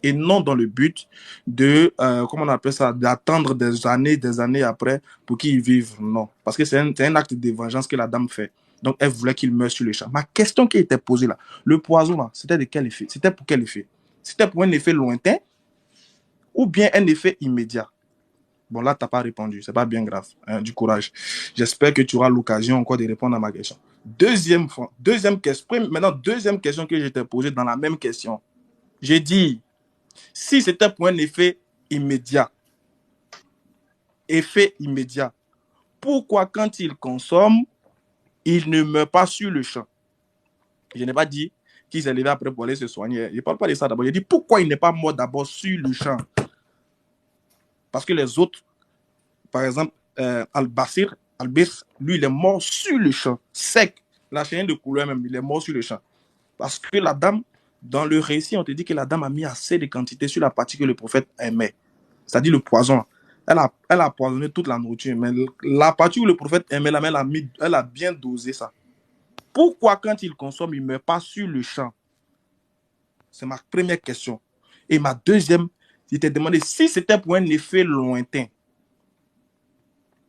et non dans le but de, comment on appelle ça, d'attendre des années après pour qu'il vive. Non. Parce que c'est un acte de vengeance que la dame fait. Donc, elle voulait qu'il meure sur le champ. Ma question qui était posée là, le poison là, c'était de quel effet? C'était pour quel effet? C'était pour un effet lointain ou bien un effet immédiat? Bon, là, tu n'as pas répondu. C'est pas bien grave. Hein, du courage. J'espère que tu auras l'occasion encore de répondre à ma question. Deuxième question. Maintenant, deuxième question que je t'ai posée dans la même question. J'ai dit, si c'était pour un effet immédiat, pourquoi quand il consomme, il ne meurt pas sur le champ? Je n'ai pas dit qu'il s'est levé après pour aller se soigner. Je ne parle pas de ça d'abord. J'ai dit, pourquoi il n'est pas mort d'abord sur le champ? Parce que les autres, par exemple, Al-Basir, lui, il est mort sur le champ, sec. La chaîne de couleur même, il est mort sur le champ. Parce que la dame, dans le récit, on te dit que la dame a mis assez de quantité sur la partie que le prophète aimait. C'est-à-dire le poison. Elle a poisonné toute la nourriture, mais la partie où le prophète aimait, elle a bien dosé ça. Pourquoi quand il consomme, il ne meurt pas sur le champ? C'est ma première question. Et ma deuxième, il t'a demandé si c'était pour un effet lointain.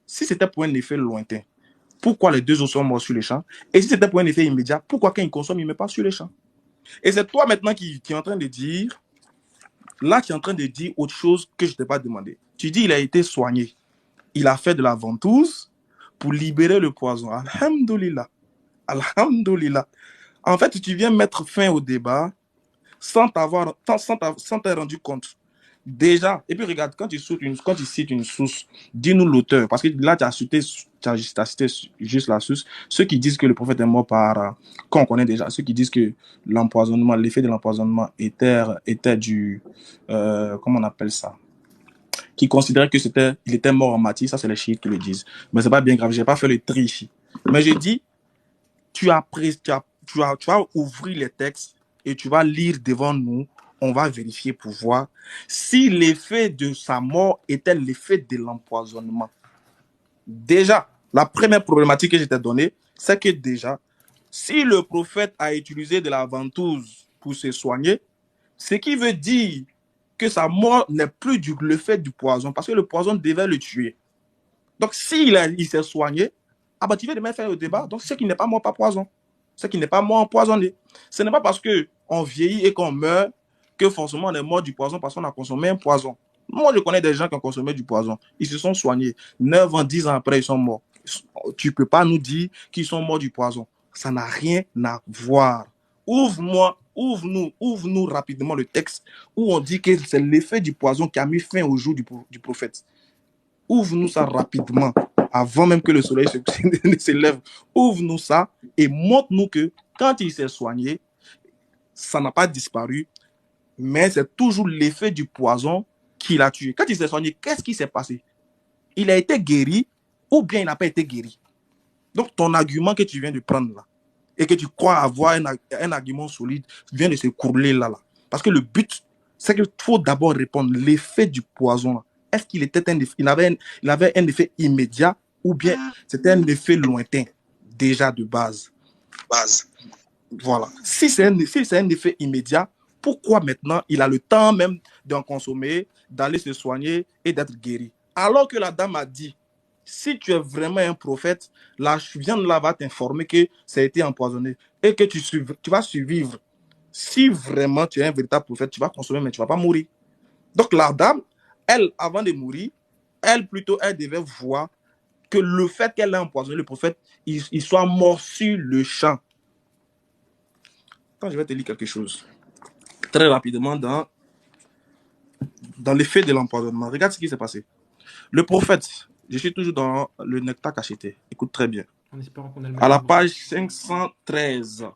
Si c'était pour un effet lointain, pourquoi les deux autres sont morts sur les champs? Et si c'était pour un effet immédiat, pourquoi quand ils consomment, ils ne mettent pas sur les champs? Et c'est toi maintenant qui est en train de dire, là, qui est en train de dire autre chose que je ne t'ai pas demandé. Tu dis il a été soigné. Il a fait de la ventouse pour libérer le poison. Alhamdulillah. Alhamdulillah. En fait, tu viens mettre fin au débat sans t'être rendu compte. Déjà, et puis regarde, quand tu cites une source, dis-nous l'auteur. Parce que là, tu as cité juste la source. Ceux qui disent que le prophète est mort qu'on connaît déjà, ceux qui disent que l'empoisonnement, l'effet de l'empoisonnement était du, comment on appelle ça? Qui considéraient que il était mort en martyr, ça c'est les chiites qui le disent. Mais c'est pas bien grave, j'ai pas fait le tri ici. Mais j'ai dit, tu vas ouvrir les textes et tu vas lire devant nous. On va vérifier pour voir si l'effet de sa mort était l'effet de l'empoisonnement. Déjà, la première problématique que je t'ai donnée, c'est que déjà, si le prophète a utilisé de la ventouse pour se soigner, ce qui veut dire que sa mort n'est plus l'effet du poison, parce que le poison devait le tuer. Donc, il s'est soigné, ah bah, tu viens de même faire le débat, donc c'est qu'il n'est pas mort par poison. C'est qu'il n'est pas mort empoisonné. Ce n'est pas parce qu'on vieillit et qu'on meurt que forcément on est mort du poison parce qu'on a consommé un poison. Moi, je connais des gens qui ont consommé du poison. Ils se sont soignés. 9 ans, 10 ans après, ils sont morts. Tu ne peux pas nous dire qu'ils sont morts du poison. Ça n'a rien à voir. Ouvre-nous rapidement le texte où on dit que c'est l'effet du poison qui a mis fin au jour du prophète. Ouvre-nous ça rapidement, avant même que le soleil se lève. Ouvre-nous ça et montre-nous que quand il s'est soigné, ça n'a pas disparu, mais c'est toujours l'effet du poison qui l'a tué. Quand il s'est soigné, qu'est-ce qui s'est passé? Il a été guéri ou bien il n'a pas été guéri. Donc, ton argument que tu viens de prendre là, et que tu crois avoir un argument solide, vient de se courler là. Parce que le but, c'est qu'il faut d'abord répondre l'effet du poison là. Est-ce qu'il était il avait un effet immédiat ou bien c'était un effet lointain, déjà de base? Voilà. Si c'est un effet immédiat, pourquoi maintenant il a le temps même d'en consommer, d'aller se soigner et d'être guéri? Alors que la dame a dit, si tu es vraiment un prophète, la viande là va t'informer que ça a été empoisonné et que tu vas survivre. Si vraiment tu es un véritable prophète, tu vas consommer, mais tu ne vas pas mourir. Donc la dame, elle, avant de mourir, elle devait voir que le fait qu'elle ait empoisonné le prophète, il soit mort sur le champ. Quand je vais te lire quelque chose, très rapidement, dans l'effet de l'empoisonnement. Regarde ce qui s'est passé. Le prophète, je suis toujours dans le nectar cacheté. Écoute très bien. En espérant qu'on a le À la même page 513.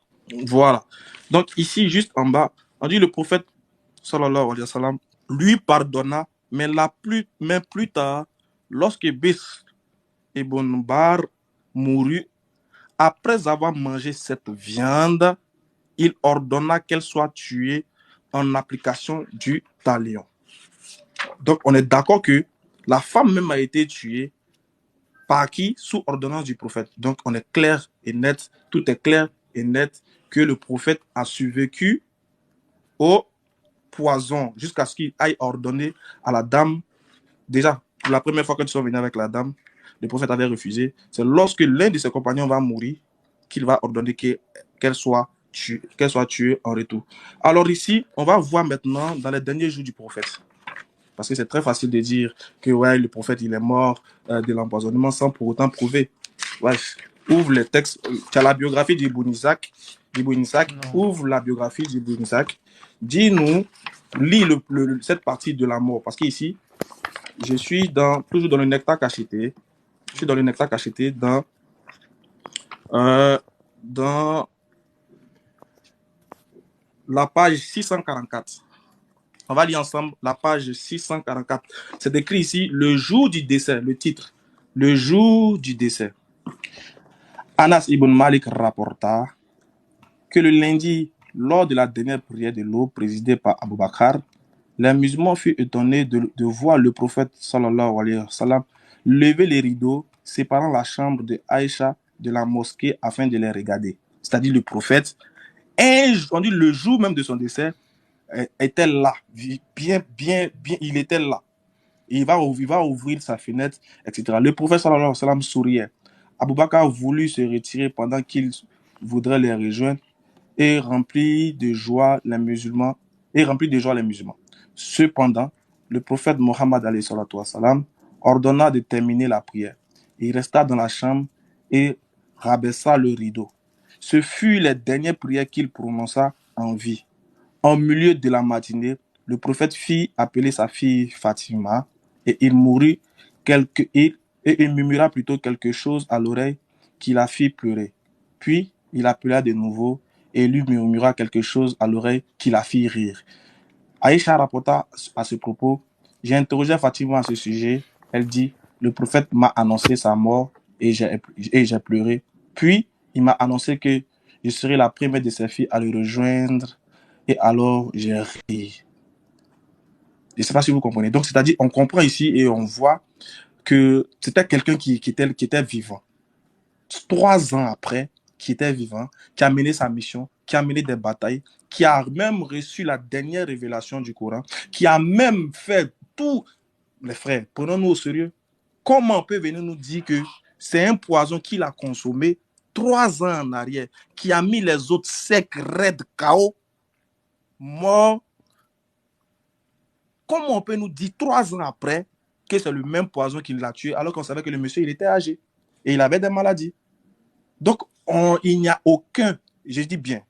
Voilà. Donc ici, juste en bas, on dit le prophète, sallallahu alayhi wa sallam, lui pardonna, mais plus tard, lorsque Bisr ibn Bar mourut, après avoir mangé cette viande, il ordonna qu'elle soit tuée en application du talion. Donc, on est d'accord que la femme même a été tuée par qui? Sous ordonnance du prophète. Donc, on est clair et net, tout est clair et net que le prophète a survécu au poison jusqu'à ce qu'il aille ordonner à la dame. Déjà, pour la première fois que tu sont venus avec la dame, le prophète avait refusé. C'est lorsque l'un de ses compagnons va mourir qu'il va ordonner qu'elle soit tuée en retour. Alors ici, on va voir maintenant dans les derniers jours du prophète. Parce que c'est très facile de dire que ouais, le prophète il est mort de l'empoisonnement sans pour autant prouver. Ouais, ouvre les textes. Tu as la biographie d'Ibn Ishaq. Ouvre la biographie d'Ibn Ishaq. Dis-nous, lis cette partie de la mort. Parce qu'ici, je suis toujours dans le nectar cacheté. Je suis dans le nectar cacheté dans la page 644. On va lire ensemble la page 644. C'est écrit ici, le jour du décès, le titre. Le jour du décès. Anas ibn Malik rapporta que le lundi, lors de la dernière prière de l'aube présidée par Abu Bakr, les musulmans furent étonnés de voir le prophète sallallahu alayhi wa sallam lever les rideaux séparant la chambre de Aïcha de la mosquée afin de les regarder. C'est-à-dire le prophète, on dit le jour même de son décès, était là, bien, il était là. Il va ouvrir sa fenêtre, etc. Le prophète sallallahu alayhi wa sallam souriait. Abu Bakr voulut se retirer pendant qu'il voudrait les rejoindre et remplir de joie les musulmans. Cependant, le prophète Mohammed alayhi salatu wa salam ordonna de terminer la prière. Il resta dans la chambre et rabaissa le rideau. Ce fut les dernières prières qu'il prononça en vie. En milieu de la matinée, le prophète fit appeler sa fille Fatima et il mourut et il murmura plutôt quelque chose à l'oreille qui la fit pleurer. Puis il appela de nouveau et lui murmura quelque chose à l'oreille qui la fit rire. Aïcha rapporta à ce propos, j'ai interrogé Fatima à ce sujet. Elle dit, le prophète m'a annoncé sa mort et j'ai pleuré. Puis il m'a annoncé que je serais la première de ses filles à le rejoindre. Et alors, j'ai ri. Je ne sais pas si vous comprenez. Donc, c'est-à-dire, on comprend ici et on voit que c'était quelqu'un qui était vivant. 3 ans après, qui était vivant, qui a mené sa mission, qui a mené des batailles, qui a même reçu la dernière révélation du Coran, qui a même fait tout. Les frères, prenons-nous au sérieux. Comment on peut venir nous dire que c'est un poison qu'il a consommé 3 ans en arrière, qui a mis les autres secs, raides, KO, mort? Comment on peut nous dire 3 ans après que c'est le même poison qui l'a tué alors qu'on savait que le monsieur il était âgé et il avait des maladies? Donc, il n'y a aucun, je dis bien,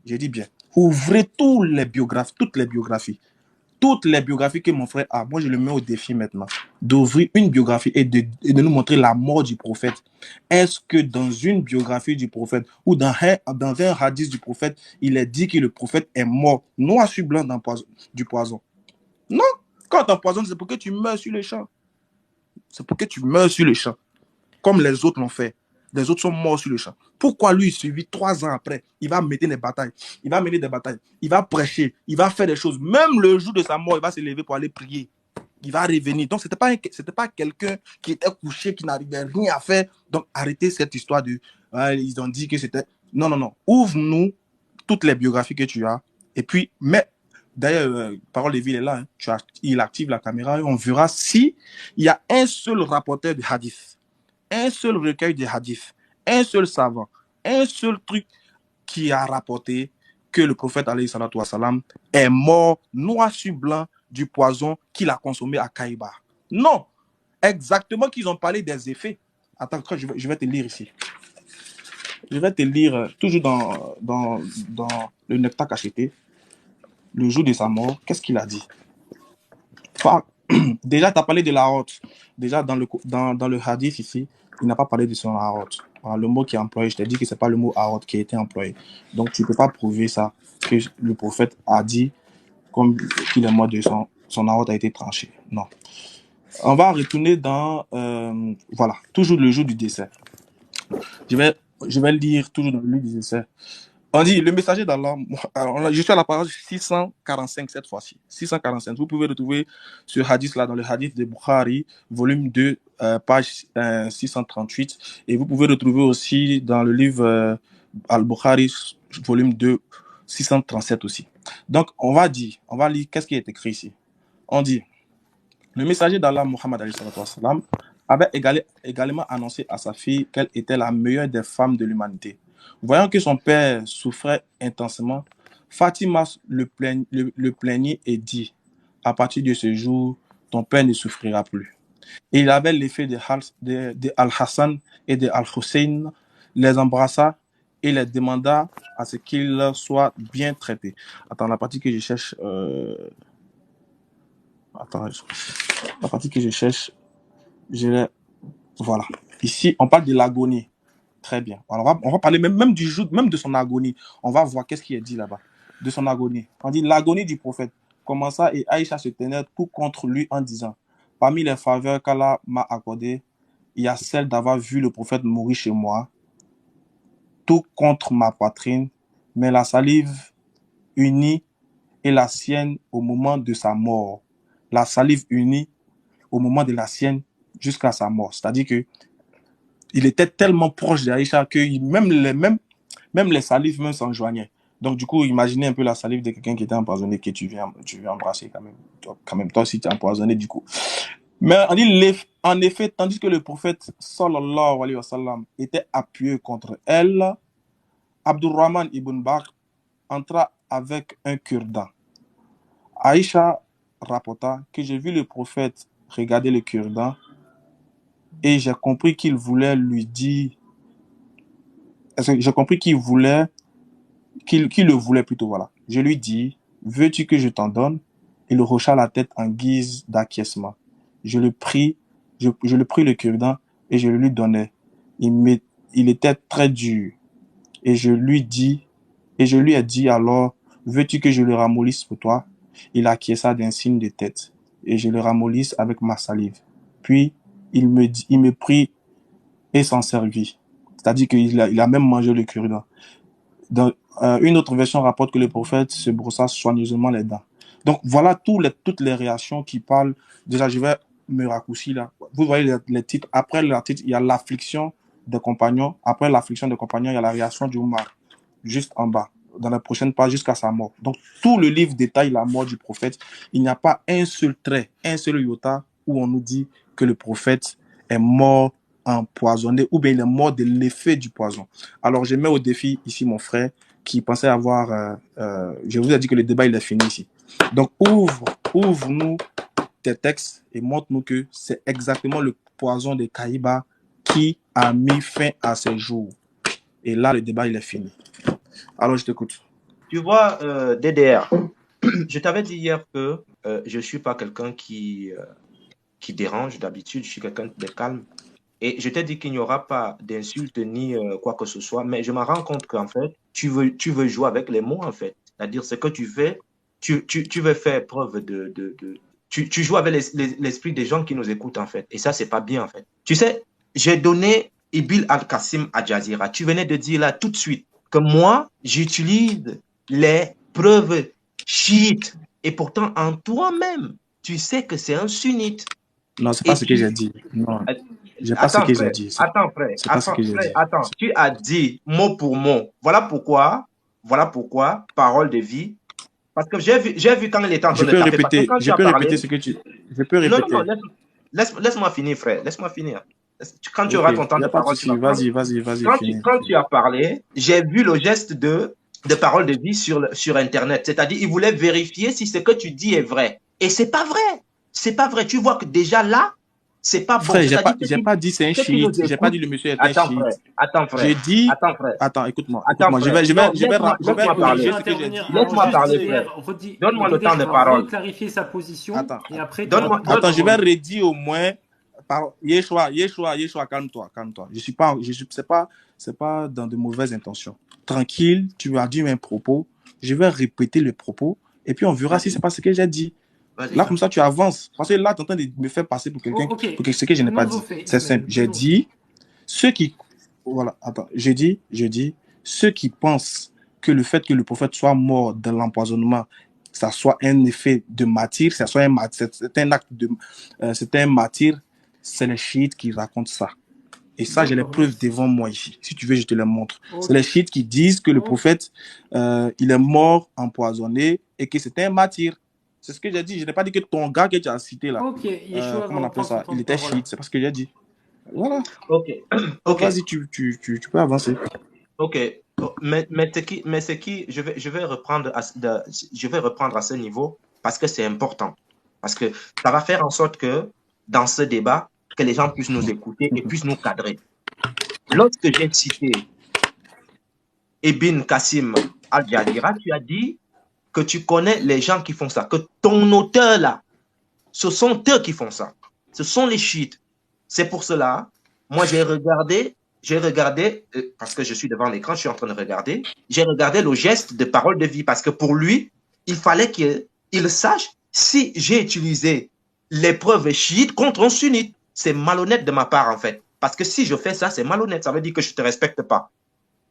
ouvrez toutes les biographies que mon frère a. Moi, je le mets au défi maintenant d'ouvrir une biographie et de nous montrer la mort du prophète. Est-ce que dans une biographie du prophète ou dans un hadith du prophète, il est dit que le prophète est mort noir sur blanc du poison? Non. Quand on t'empoisonne, c'est pour que tu meurs sur le champ. C'est pour que tu meurs sur le champ. Comme les autres l'ont fait. Les autres sont morts sur le champ. Pourquoi lui, il suivi 3 ans après, il va mener des batailles. Il va mener des batailles. Il va prêcher. Il va faire des choses. Même le jour de sa mort, il va se lever pour aller prier. Il va revenir. Donc, ce n'était pas quelqu'un qui était couché, qui n'arrivait rien à faire. Donc, arrêtez cette histoire de... ils ont dit que c'était... Non, non, non. Ouvre-nous toutes les biographies que tu as. Et puis, mais... D'ailleurs, Parole de Vie est là. Hein. Il active la caméra et on verra si il y a un seul rapporteur de hadith, un seul recueil de hadith, un seul savant, un seul truc qui a rapporté que le prophète alayhi salatu wassalam est mort noir sur blanc du poison qu'il a consommé à Kaïba. Non, exactement qu'ils ont parlé des effets. Attends, je vais te lire ici. Je vais te lire toujours dans le Nectar cacheté, le jour de sa mort. Qu'est-ce qu'il a dit? Enfin, déjà, tu as parlé de la honte. Déjà, dans le hadith ici, il n'a pas parlé de son honte. Le mot qui est employé, je t'ai dit que ce n'est pas le mot honte qui a été employé. Donc, tu ne peux pas prouver ça, que le prophète a dit comme qu'il est mort de son honte a été tranché. Non. On va retourner dans, voilà, toujours le jour du décès. Je vais lire toujours dans le jour du décès. On dit, le messager d'Allah, je suis à la page 645 cette fois-ci. 645. Vous pouvez retrouver ce hadith-là dans le hadith de Bukhari, volume 2, page 638. Et vous pouvez retrouver aussi dans le livre Al-Bukhari, volume 2, 637 aussi. Donc, on va lire, qu'est-ce qui est écrit ici. On dit, le messager d'Allah, Muhammad avait également annoncé à sa fille qu'elle était la meilleure des femmes de l'humanité. Voyant que son père souffrait intensément, Fatima le plaignit et dit, à partir de ce jour, ton père ne souffrira plus. Et il avait l'effet de Al-Hassan et de Al-Hussein, les embrassa et les demanda à ce qu'ils soient bien traités. Attends, la partie que je cherche... la partie que je cherche, voilà. Ici, on parle de l'agonie. Très bien. Alors, on va parler même du jour, même de son agonie. On va voir qu'est-ce qui est dit là-bas. De son agonie. On dit l'agonie du prophète commença et Aïcha se tenait tout contre lui en disant, parmi les faveurs qu'Allah m'a accordées, il y a celle d'avoir vu le prophète mourir chez moi, tout contre ma poitrine, mais la salive unie et la sienne au moment de sa mort. La salive unie au moment de la sienne jusqu'à sa mort. C'est-à-dire que il était tellement proche d'Aïcha que même les salives même s'enjoignaient. Donc, du coup, imaginez un peu la salive de quelqu'un qui était empoisonné, que tu viens embrasser quand même. Quand même, toi aussi, tu es empoisonné, du coup. Mais on dit, en effet, tandis que le prophète, sallallahu alayhi wa sallam, était appuyé contre elle, Abdurrahman ibn Bakr entra avec un cure-dent. Aïcha rapporta que j'ai vu le prophète regarder le cure-dent et j'ai compris qu'il voulait lui dire, j'ai compris qu'il le voulait plutôt, voilà. Je lui dis, veux-tu que je t'en donne? Il hocha la tête en guise d'acquiescement. Je le pris le cure-dent et je le lui donnai. Il était très dur. Et je lui ai dit alors, veux-tu que je le ramollisse pour toi? Il acquiesça d'un signe de tête et je le ramollisse avec ma salive. Puis, il me prit et s'en servit. C'est-à-dire qu'il a même mangé le cure-dent. Dans une autre version rapporte que le prophète se brossa soigneusement les dents. Donc, voilà toutes les réactions qui parlent. Déjà, je vais me raccourcir là. Vous voyez les titres. Après le titre, il y a l'affliction des compagnons. Après l'affliction des compagnons, il y a la réaction du Oumar. Juste en bas. Dans la prochaine page, jusqu'à sa mort. Donc, tout le livre détaille la mort du prophète. Il n'y a pas un seul trait, un seul iota où on nous dit que le prophète est mort empoisonné ou bien il est mort de l'effet du poison. Alors, je mets au défi ici mon frère qui pensait avoir... je vous ai dit que le débat, il est fini ici. Donc, ouvre-nous tes textes et montre-nous que c'est exactement le poison de Kaïba qui a mis fin à ses jours. Et là, le débat, il est fini. Alors, je t'écoute. Tu vois, DDR, je t'avais dit hier que je ne suis pas quelqu'un qui dérange d'habitude, je suis quelqu'un de calme. Et je t'ai dit qu'il n'y aura pas d'insultes ni quoi que ce soit, mais je me rends compte qu'en fait, tu veux jouer avec les mots, en fait. C'est-à-dire, ce que tu fais, tu veux faire preuve tu joues avec l'esprit des gens qui nous écoutent, en fait. Et ça, c'est pas bien, en fait. Tu sais, j'ai donné Ibil Al-Qasim à Jazeera. Tu venais de dire là tout de suite que moi, j'utilise les preuves chiites. Et pourtant, en toi-même, tu sais que c'est un sunnite. Non, c'est pas ce que j'ai dit. Non, j'ai pas ce que j'ai dit. Attends, frère. C'est pas ce que j'ai dit. Attends, tu as dit mot pour mot. Voilà pourquoi, parole de vie. Parce que j'ai vu quand il était en train de taper. Je peux répéter ce que tu... Je peux répéter. Non, laisse-moi finir, frère. Laisse-moi finir. Quand tu auras ton temps de parole, vas-y. Quand tu as parlé, j'ai vu le geste de parole de vie sur Internet. C'est-à-dire, il voulait vérifier si ce que tu dis est vrai. Et c'est pas vrai. C'est pas vrai. Tu vois que déjà là, c'est pas bon. Frère, j'ai pas dit c'est un chiite. J'ai pas dit le monsieur est un chiite. Attends, frère. J'ai dit... Attends, frère. Attends, écoute-moi. Laisse-moi parler. Laisse-moi parler, frère. Donne-moi le temps de parole. Clarifier sa position. Attends, et après, attends, je vais redire au moins... Yeshua, calme-toi. C'est pas dans de mauvaises intentions. Tranquille, tu as dit mes propos. Je vais répéter le propos et puis on verra si c'est pas ce que j'ai dit. Là, comme ça, tu avances. Parce que là, tu es en train de me faire passer pour quelqu'un, pour ce que je n'ai pas dit. C'est simple. J'ai dit, ceux qui, voilà, attends, j'ai dit, ceux qui pensent que le fait que le prophète soit mort dans l'empoisonnement, ça soit un effet de martyr, c'est un acte de, c'est un martyr, c'est les chiites qui racontent ça. Et ça, j'ai les preuves devant moi ici. Si tu veux, je te les montre. C'est les chiites qui disent que le prophète, il est mort empoisonné et que c'était un martyr. C'est ce que j'ai dit. Je n'ai pas dit que ton gars que tu as cité là, comment on appelle ça, il était chiite. C'est pas ce que j'ai dit. Voilà. Ok. Vas-y, tu peux avancer. Ok. Mais je vais reprendre à ce niveau parce que c'est important. Parce que ça va faire en sorte que dans ce débat, que les gens puissent nous écouter et puissent nous cadrer. Lorsque j'ai cité Ibn Qasim al-Jazeera, tu as dit que tu connais les gens qui font ça, que ton auteur là, ce sont eux qui font ça. Ce sont les chiites. C'est pour cela, moi j'ai regardé, parce que je suis devant l'écran, je suis en train de regarder, j'ai regardé le geste de parole de vie, parce que pour lui, il fallait qu'il sache si j'ai utilisé les preuves chiites contre un sunnite. C'est malhonnête de ma part, en fait. Parce que si je fais ça, c'est malhonnête. Ça veut dire que je ne te respecte pas.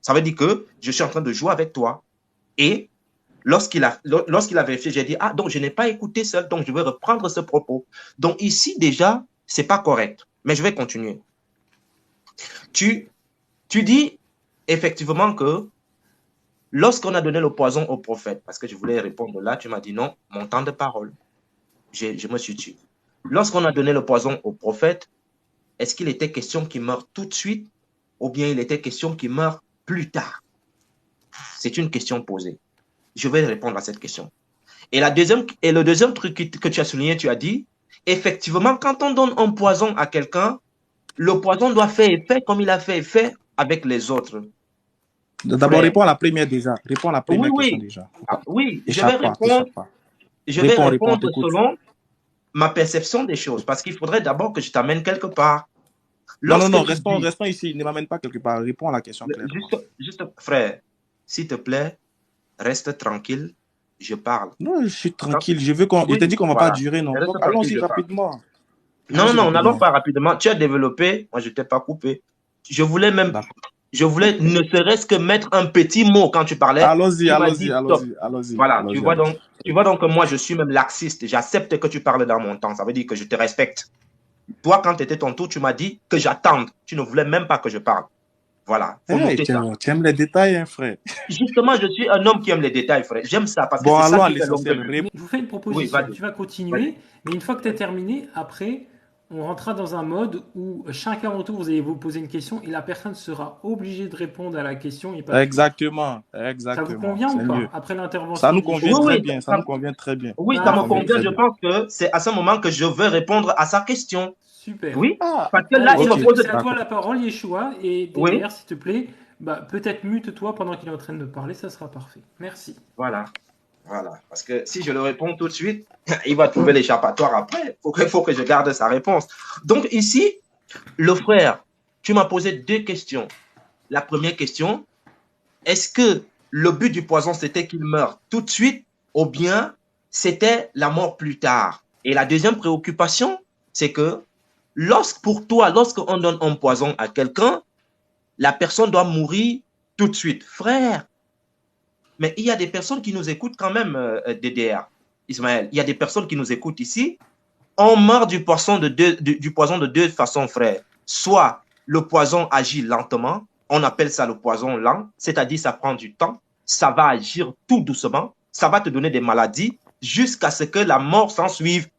Ça veut dire que je suis en train de jouer avec toi. Et lorsqu'il a vérifié, j'ai dit, ah, donc je n'ai pas écouté seul, donc je vais reprendre ce propos. Donc ici, déjà, ce n'est pas correct. Mais je vais continuer. Tu dis effectivement que lorsqu'on a donné le poison au prophète, parce que je voulais répondre là, tu m'as dit non, mon temps de parole. Je me suis tué. Lorsqu'on a donné le poison au prophète, est-ce qu'il était question qu'il meure tout de suite ou bien il était question qu'il meure plus tard? C'est une question posée. Je vais répondre à cette question. Et le deuxième truc que tu as souligné, tu as dit, effectivement, quand on donne un poison à quelqu'un, le poison doit faire effet comme il a fait effet avec les autres. D'abord, réponds à la première déjà. Réponds à la première question déjà. Oui, je vais répondre selon ma perception des choses, parce qu'il faudrait d'abord que je t'amène quelque part. Non, restons ici, ne m'amène pas quelque part, réponds à la question clairement. Juste, frère, s'il te plaît, reste tranquille, je parle. Non, je suis tranquille, je t'ai dit qu'on ne va pas durer, non. Donc, allons-y rapidement. Non, n'allons pas rapidement. Tu as développé, moi je ne t'ai pas coupé. Je voulais ne serait-ce que mettre un petit mot quand tu parlais. Allons-y. Voilà, tu vois donc que moi je suis même laxiste. J'accepte que tu parles dans mon temps. Ça veut dire que je te respecte. Toi, quand tu étais ton tour, tu m'as dit que j'attende. Tu ne voulais même pas que je parle. Voilà. Tu aimes les détails, hein, frère. Justement, je suis un homme qui aime les détails, frère. J'aime ça parce que c'est ça qui fait l'essentiel. Je vous fais une proposition. Tu vas continuer, mais une fois que tu as terminé, après, on rentrera dans un mode où chacun autour, vous allez vous poser une question et la personne sera obligée de répondre à la question. Et pas Exactement. Ça vous convient ou pas après l'intervention? Ça nous convient très bien. Ça nous convient très bien. Oui, ça me convient. Je pense que c'est à ce moment que je veux répondre à sa question. Super. Oui, parce que là, il me pose... C'est à toi la parole, Yeshua, et derrière, s'il te plaît, peut-être mute-toi pendant qu'il est en train de parler, ça sera parfait. Merci. Voilà. Parce que si je le réponds tout de suite, il va trouver l'échappatoire après. Il faut que je garde sa réponse. Donc ici, le frère, tu m'as posé deux questions. La première question, est-ce que le but du poison, c'était qu'il meure tout de suite ou bien c'était la mort plus tard? Et la deuxième préoccupation, c'est que pour toi, lorsqu'on donne un poison à quelqu'un, la personne doit mourir tout de suite. Frère, mais il y a des personnes qui nous écoutent quand même, DDR, Ismaël. Il y a des personnes qui nous écoutent ici. On meurt du poison de deux façons, frère. Soit le poison agit lentement, on appelle ça le poison lent, c'est-à-dire ça prend du temps, ça va agir tout doucement, ça va te donner des maladies jusqu'à ce que la mort s'en suive.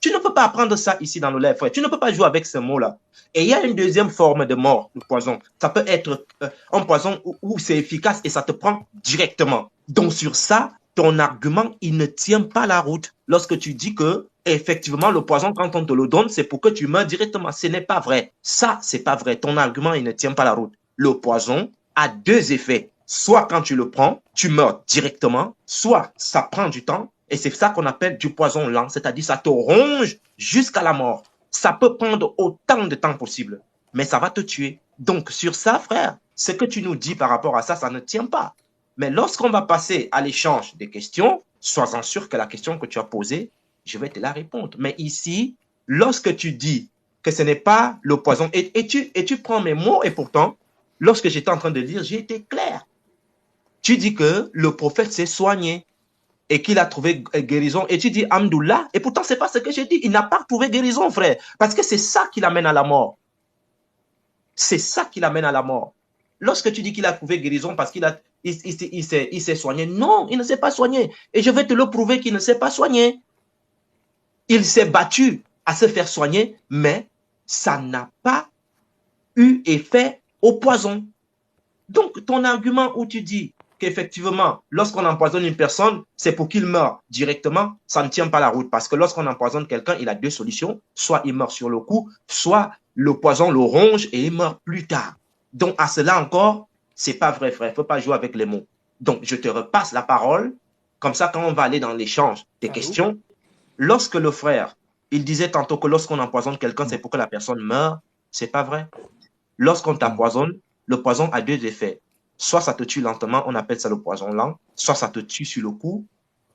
Tu ne peux pas apprendre ça ici dans le lait, frère. Tu ne peux pas jouer avec ce mot-là. Et il y a une deuxième forme de mort, le poison. Ça peut être un poison où c'est efficace et ça te prend directement. Donc sur ça, ton argument, il ne tient pas la route. Lorsque tu dis que, effectivement, le poison, quand on te le donne, c'est pour que tu meurs directement. Ce n'est pas vrai. Ça, c'est pas vrai. Ton argument, il ne tient pas la route. Le poison a deux effets. Soit quand tu le prends, tu meurs directement, soit ça prend du temps. Et c'est ça qu'on appelle du poison lent, c'est-à-dire ça te ronge jusqu'à la mort. Ça peut prendre autant de temps possible, mais ça va te tuer. Donc sur ça, frère, ce que tu nous dis par rapport à ça, ça ne tient pas. Mais lorsqu'on va passer à l'échange des questions, sois-en sûr que la question que tu as posée, je vais te la répondre. Mais ici, lorsque tu dis que ce n'est pas le poison, et tu prends mes mots, et pourtant, lorsque j'étais en train de lire, j'ai été clair. Tu dis que le prophète s'est soigné et qu'il a trouvé guérison, et tu dis Hamdoullah, et pourtant c'est pas ce que j'ai dit, il n'a pas trouvé guérison, frère, parce que c'est ça qui l'amène à la mort. C'est ça qui l'amène à la mort. Lorsque tu dis qu'il a trouvé guérison parce qu'il s'est soigné, non, il ne s'est pas soigné, et je vais te le prouver qu'il ne s'est pas soigné. Il s'est battu à se faire soigner, mais ça n'a pas eu effet au poison. Donc ton argument où tu dis qu'effectivement, lorsqu'on empoisonne une personne, c'est pour qu'il meure directement, ça ne tient pas la route. Parce que lorsqu'on empoisonne quelqu'un, il a deux solutions. Soit il meurt sur le coup, soit le poison le ronge et il meurt plus tard. Donc, à cela encore, c'est pas vrai, frère. Il ne faut pas jouer avec les mots. Donc, je te repasse la parole. Comme ça, quand on va aller dans l'échange des questions, lorsque le frère, il disait tantôt que lorsqu'on empoisonne quelqu'un, c'est pour que la personne meure, c'est pas vrai. Lorsqu'on t'empoisonne, le poison a deux effets. Soit ça te tue lentement, on appelle ça le poison lent, soit ça te tue sur le coup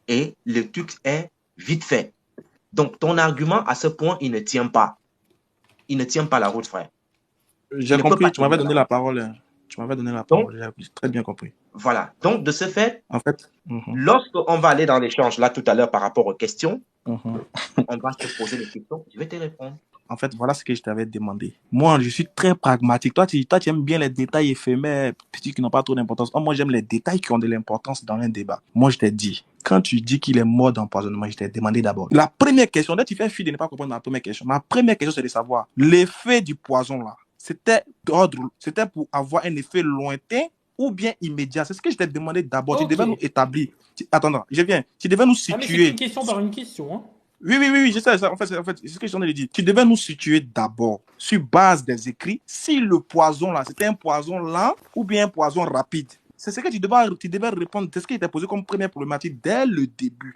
et le truc est vite fait. Donc ton argument à ce point, il ne tient pas. Il ne tient pas la route, frère. J'ai compris, tu m'avais donné la parole. Hein. Tu m'avais donné la parole, j'ai très bien compris. Voilà. Donc de ce fait, en fait, lorsqu'on va aller dans l'échange là tout à l'heure par rapport aux questions, on va te poser des questions, je vais te répondre. En fait, voilà ce que je t'avais demandé. Moi, je suis très pragmatique. Toi, tu aimes bien les détails éphémères, petits qui n'ont pas trop d'importance. Moi, j'aime les détails qui ont de l'importance dans un débat. Moi, je t'ai dit, quand tu dis qu'il est mort d'empoisonnement, je t'ai demandé d'abord. La première question, là, tu fais fi de ne pas comprendre ma première question. Ma première question, c'est de savoir l'effet du poison là. C'était pour avoir un effet lointain ou bien immédiat. C'est ce que je t'ai demandé d'abord. Okay. Tu devais nous établir. Attends, je viens. Tu devais nous situer. Ah, mais c'est une question par une question, hein. Oui, je sais. En fait, c'est ce que je t'en ai dit. Tu devais nous situer d'abord, sur base des écrits, si le poison là, c'était un poison lent ou bien un poison rapide. C'est ce que tu devais répondre. C'est ce qui était posé comme première problématique dès le début.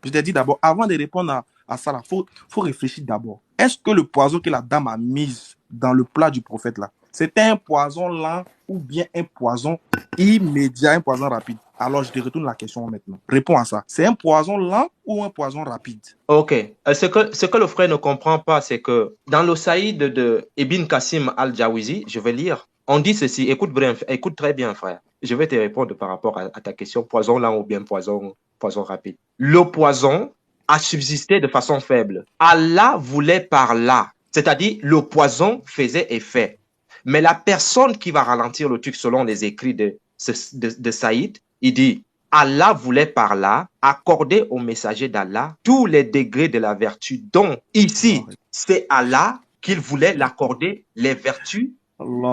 Je t'ai dit d'abord, avant de répondre à ça, il faut réfléchir d'abord. Est-ce que le poison que la dame a mis dans le plat du prophète là, c'était un poison lent ou bien un poison immédiat, un poison rapide? Alors, je te retourne la question maintenant. Réponds à ça. C'est un poison lent ou un poison rapide? Ok. Ce que le frère ne comprend pas, c'est que dans le saïd de Ibn Qasim al-Jawizi, je vais lire, on dit ceci. Écoute très bien, frère. Je vais te répondre par rapport à ta question, poison lent ou bien poison rapide. Le poison a subsisté de façon faible. Allah voulait par là. C'est-à-dire, le poison faisait effet. Mais la personne qui va ralentir le truc selon les écrits de Saïd, il dit, Allah voulait par là accorder au messager d'Allah tous les degrés de la vertu. Donc, ici, c'est Allah qu'il voulait l'accorder les vertus.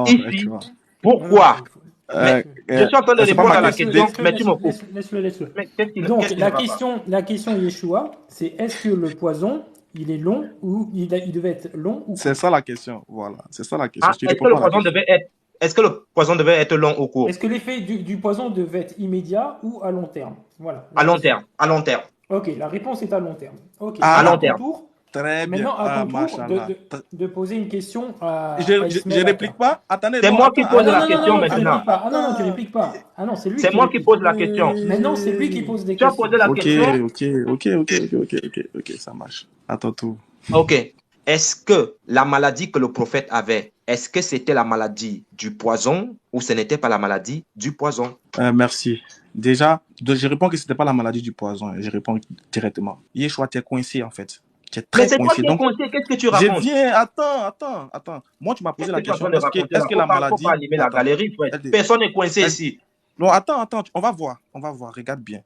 Ici, pourquoi? Je suis en train de répondre à la question, mais tu me coupes. Laisse-le. Donc, la question Yeshua, c'est est-ce que le poison, il est long ou il devait être long ou... C'est ça la question, voilà. C'est ça la question. Est-ce que le poison devait être long ou court? Est-ce que l'effet du poison devait être immédiat ou à long terme? Voilà. À long terme. Ok, la réponse est à long terme. Okay. À long terme. Très bien. Maintenant, à Ah, ton tour machallah. de poser une question à Je Ismaël réplique Aka. pas. Attendez, C'est non, moi qui attends, Ah pose non, la attends, non, non, question non, tu maintenant. répliques pas. Ah non, non, tu attends. répliques pas. Ah non, c'est lui C'est qui moi qui réplique. pose la question. Maintenant, c'est lui qui pose des Tu as questions. posé la Ok, question. ok, ça marche. Attends tout. OK. Est-ce que la maladie que le prophète avait, est-ce que c'était la maladie du poison ou ce n'était pas la maladie du poison? Merci. Déjà, je réponds que c'était pas la maladie du poison. Je réponds directement. Yeshua, tu es coincé en fait. Tu es Mais très c'est toi coincé. qui es Donc, coincé. Qu'est-ce que tu je racontes? viens. Attends. Moi, tu m'as posé Qu'est-ce que la tu es en question. train de raconter là? Est-ce que la Faut pas maladie. animer la Attends. galerie, frère. LD, Personne n'est coincé L- ici. Non, attends. On va voir. Regarde bien.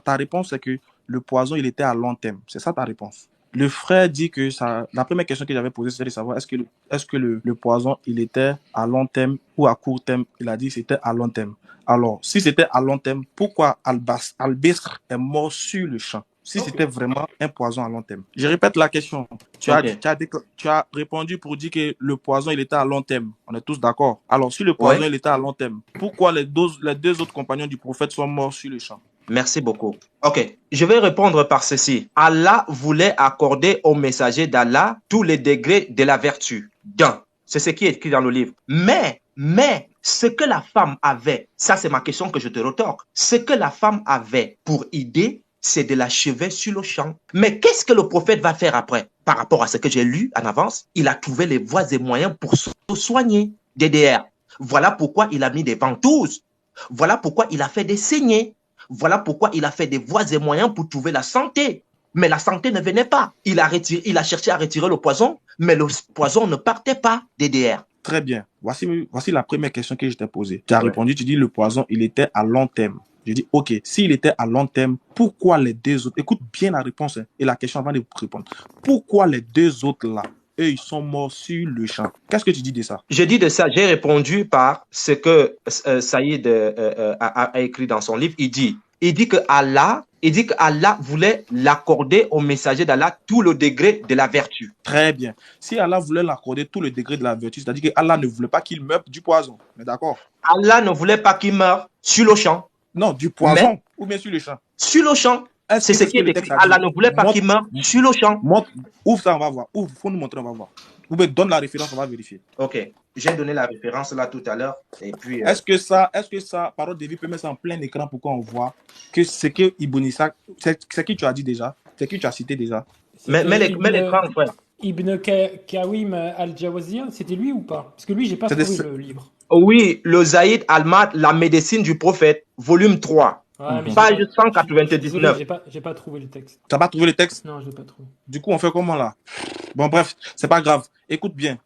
Ta réponse, c'est que le poison, il était à long terme. C'est ça ta réponse. Le frère dit que ça. La première question que j'avais posée, c'était de savoir est-ce que le poison, il était à long terme ou à court terme. Il a dit que c'était à long terme. Alors, si c'était à long terme, pourquoi Albisr est mort sur le champ? Si Ok. c'était vraiment un poison à long terme. Je répète la question. OK. Tu as répondu pour dire que le poison, il était à long terme. On est tous d'accord. Alors, si le poison, Ouais. il était à long terme, pourquoi les deux autres compagnons du prophète sont morts sur le champ? Merci beaucoup. OK. Je vais répondre par ceci. Allah voulait accorder au messager d'Allah tous les degrés de la vertu. D'un. C'est ce qui est écrit dans le livre. Mais, ce que la femme avait, ça c'est ma question que je te retorque. Ce que la femme avait pour idée, c'est de l'achever sur le champ. Mais qu'est-ce que le prophète va faire après? Par rapport à ce que j'ai lu en avance, il a trouvé les voies et moyens pour se soigner. DDR. Voilà pourquoi il a mis des ventouses. Voilà pourquoi il a fait des saignées. Voilà pourquoi il a fait des voies et moyens pour trouver la santé. Mais la santé ne venait pas. Il a cherché à retirer le poison, mais le poison ne partait pas, DDR. Très bien. Voici la première question que je t'ai posée. Tu as Ouais. répondu, tu dis le poison, il était à long terme. Je dis, OK, s'il était à long terme, pourquoi les deux autres, écoute bien la réponse et la question avant de répondre. Pourquoi les deux autres là, eux, ils sont morts sur le champ? Qu'est-ce que tu dis de ça? Je dis de ça, j'ai répondu par ce que Saïd a écrit dans son livre. Il dit que Allah voulait l'accorder au messager d'Allah tout le degré de la vertu. Très bien. Si Allah voulait l'accorder tout le degré de la vertu, c'est-à-dire que Allah ne voulait pas qu'il meure du poison. Mais d'accord? Allah ne voulait pas qu'il meure sur le champ. Non, du Mais poison ou bien sur le champ. sur le champ, c'est ce qui est écrit. Allah ne voulait pas qu'il meure sur le champ. Ouvre ça, on va voir. Ouvre, il faut nous montrer, on va voir. Ou bien donne la référence, on va vérifier. OK. J'ai donné la référence là tout à l'heure. Et puis. Est-ce que ça, parole de vie, peut mettre ça en plein écran pour qu'on voit que ce que Ibn Ishaq, c'est qui tu as dit déjà? C'est qui tu as cité déjà? Mais l'écran, frère. Ibn Kawim al-Jawazir, c'était lui ou pas? Parce que lui, j'ai pas trouvé le livre. Oui, le Zaïd al-Mad, la médecine du prophète, volume 3. Ouais, mais page 199. J'ai pas trouvé le texte. Tu n'as pas trouvé le texte? Non, je l'ai pas trouvé. Du coup, on fait comment là? Bon, bref, c'est pas grave. Écoute bien.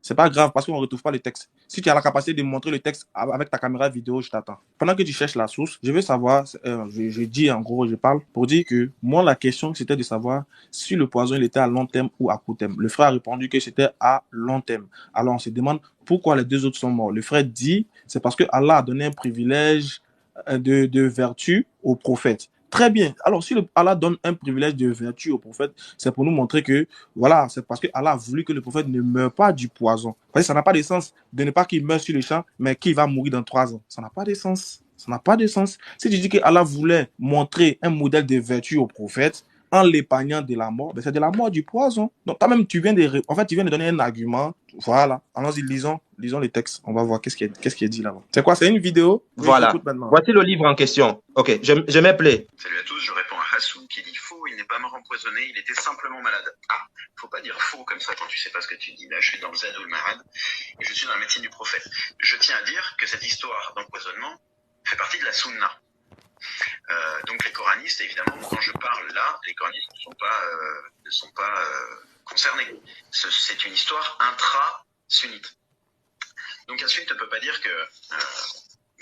C'est pas grave parce qu'on ne retrouve pas le texte. Si tu as la capacité de montrer le texte avec ta caméra vidéo, je t'attends. Pendant que tu cherches la source, je veux savoir, je dis en gros, je parle pour dire que moi, la question, c'était de savoir si le poison, il était à long terme ou à court terme. Le frère a répondu que c'était à long terme. Alors, on se demande pourquoi les deux autres sont morts. Le frère dit, c'est parce que Allah a donné un privilège de vertu au prophète. Très bien. Alors, si Allah donne un privilège de vertu au prophète, c'est pour nous montrer que, voilà, c'est parce que Allah a voulu que le prophète ne meure pas du poison. Parce que ça n'a pas de sens de ne pas qu'il meure sur le champ, mais qu'il va mourir dans 3 ans. Ça n'a pas de sens. Ça n'a pas de sens. Si tu dis que Allah voulait montrer un modèle de vertu au prophète, en l'épargnant de la mort, ben c'est de la mort du poison. Donc, toi-même, tu viens de donner un argument. Voilà. Allons-y, lisons les textes. On va voir qu'est-ce qui est dit là-bas. C'est quoi? C'est une vidéo? Voilà. Voici le livre en question. Ok, je m'appelais. Salut à tous, je réponds à Hassou qui dit faux, il n'est pas mort empoisonné, il était simplement malade. Ah, faut pas dire faux comme ça quand tu sais pas ce que tu dis. Là, je suis dans le Zadul Marad et je suis dans la médecine du prophète. Je tiens à dire que cette histoire d'empoisonnement fait partie de la Sunna. Donc les coranistes, évidemment, quand je parle là, les coranistes ne sont pas concernés. C'est une histoire intra-sunnite. Donc un sunnite ne peut pas dire que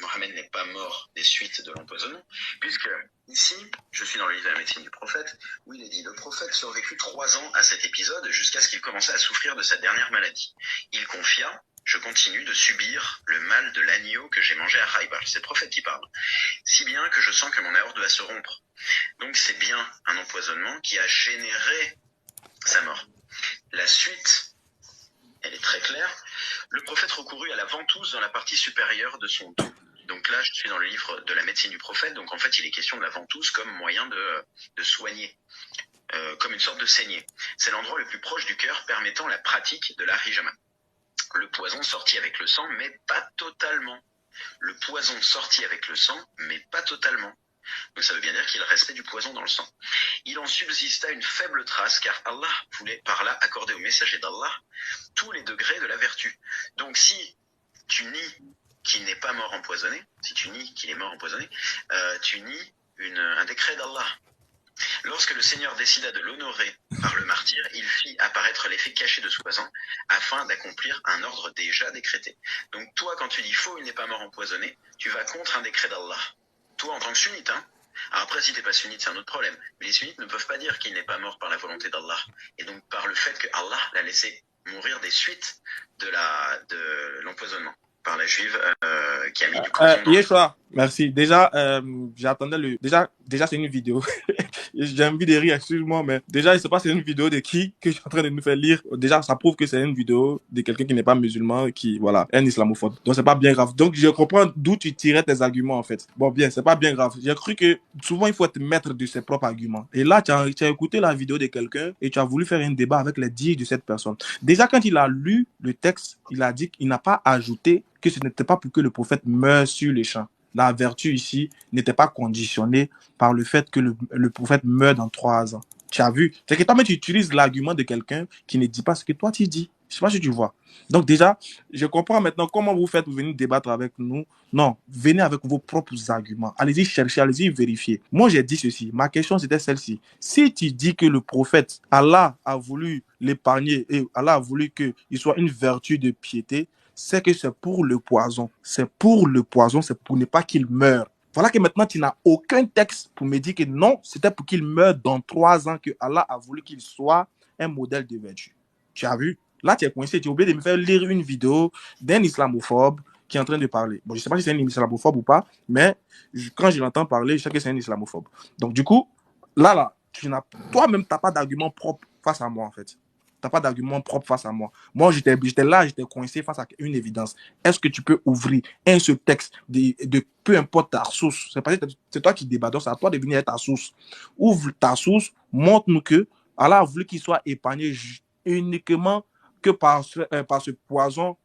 Mohammed n'est pas mort des suites de l'empoisonnement, puisque ici, je suis dans le livre de la médecine du prophète, où il est dit « Le prophète survécut 3 ans à cet épisode jusqu'à ce qu'il commençât à souffrir de sa dernière maladie. Il confia « Je continue de subir le mal de l'agneau que j'ai mangé à Khaybar. » C'est le prophète qui parle. « Si bien que je sens que mon aorte va se rompre. » Donc c'est bien un empoisonnement qui a généré sa mort. La suite, elle est très claire. Le prophète recourut à la ventouse dans la partie supérieure de son dos. Donc Donc là, je suis dans le livre de la médecine du prophète. Donc en fait, il est question de la ventouse comme moyen de soigner, comme une sorte de saignée. C'est l'endroit le plus proche du cœur permettant la pratique de la hijama. Le poison sorti avec le sang, mais pas totalement. Le poison sorti avec le sang, mais pas totalement. Donc ça veut bien dire qu'il restait du poison dans le sang. Il en subsista une faible trace, car Allah voulait par là accorder au messager d'Allah tous les degrés de la vertu. Donc si tu nies qu'il n'est pas mort empoisonné, si tu nies qu'il est mort empoisonné, tu nies un décret d'Allah. Lorsque le Seigneur décida de l'honorer par le martyr, il fit apparaître l'effet caché de ce poison afin d'accomplir un ordre déjà décrété. Donc toi, quand tu dis faux, il n'est pas mort empoisonné, tu vas contre un décret d'Allah. Toi, en tant que sunnite, hein. Alors après, si t'es pas sunnite, c'est un autre problème. Mais les sunnites ne peuvent pas dire qu'il n'est pas mort par la volonté d'Allah. Et donc par le fait que Allah l'a laissé mourir des suites de l'empoisonnement par la juive qui a mis du poison dans Yeshua, merci. Déjà, j'attendais Déjà, c'est une vidéo. J'ai envie de rire, excuse-moi, mais déjà, je sais pas c'est une vidéo de qui que je suis en train de nous faire lire. Déjà, ça prouve que c'est une vidéo de quelqu'un qui n'est pas musulman, qui, voilà, un islamophobe. Donc, c'est pas bien grave. Donc, je comprends d'où tu tirais tes arguments, en fait. Bon, bien, c'est pas bien grave. J'ai cru que souvent, il faut être maître de ses propres arguments. Et là, tu as écouté la vidéo de quelqu'un et tu as voulu faire un débat avec les dires de cette personne. Déjà, quand il a lu le texte, il a dit qu'il n'a pas ajouté que ce n'était pas pour que le prophète meure sur les champs. La vertu ici n'était pas conditionnée par le fait que le prophète meurt dans 3 ans. Tu as vu? C'est que toi-même, tu utilises l'argument de quelqu'un qui ne dit pas ce que toi, tu dis. Je ne sais pas si tu vois. Donc déjà, je comprends maintenant comment vous faites pour venir débattre avec nous. Non, venez avec vos propres arguments. Allez-y chercher, allez-y vérifier. Moi, j'ai dit ceci. Ma question, c'était celle-ci. Si tu dis que le prophète, Allah a voulu l'épargner et Allah a voulu qu'il soit une vertu de piété, c'est que c'est pour le poison. C'est pour le poison, c'est pour ne pas qu'il meure. Voilà que maintenant, tu n'as aucun texte pour me dire que non, c'était pour qu'il meure dans 3 ans que Allah a voulu qu'il soit un modèle de vertu. Tu as vu? Là, tu es coincé. Tu es obligé de me faire lire une vidéo d'un islamophobe qui est en train de parler. Bon, je ne sais pas si c'est un islamophobe ou pas, mais quand je l'entends parler, je sais que c'est un islamophobe. Donc, du coup, là, toi-même, tu n'as pas d'argument propre face à moi, en fait. Tu n'as pas d'argument propre face à moi. Moi, j'étais là, j'étais coincé face à une évidence. Est-ce que tu peux ouvrir un seul texte de peu importe ta source? C'est toi qui débats, donc c'est à toi de venir ta source. Ouvre ta source, montre-nous que Allah a voulu qu'il soit épargné uniquement que par ce poison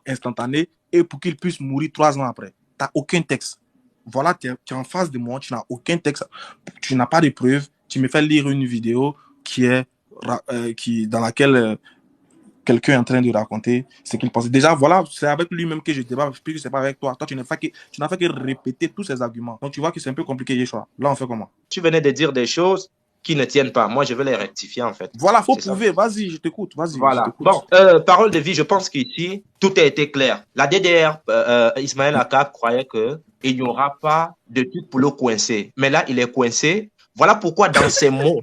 instantané et pour qu'il puisse mourir 3 ans après. Tu n'as aucun texte. Voilà, tu es en face de moi, tu n'as aucun texte, tu n'as pas de preuves. Tu me fais lire une vidéo dans laquelle quelqu'un est en train de raconter ce qu'il pensait. Déjà, voilà, c'est avec lui-même que je débat, puisque c'est pas avec toi. Toi, tu n'as fait que répéter tous ces arguments. Donc, tu vois que c'est un peu compliqué, Yeshua. Là, on fait comment? Tu venais de dire des choses qui ne tiennent pas. Moi, je veux les rectifier, en fait. Voilà, faut prouver. Vas-y, je t'écoute. Vas-y. Voilà. Bon, parole de vie, je pense qu'ici, tout a été clair. La DDR, Ismaël Aka croyait qu'il n'y aura pas de truc pour le coincer. Mais là, il est coincé. Voilà pourquoi dans ces mots,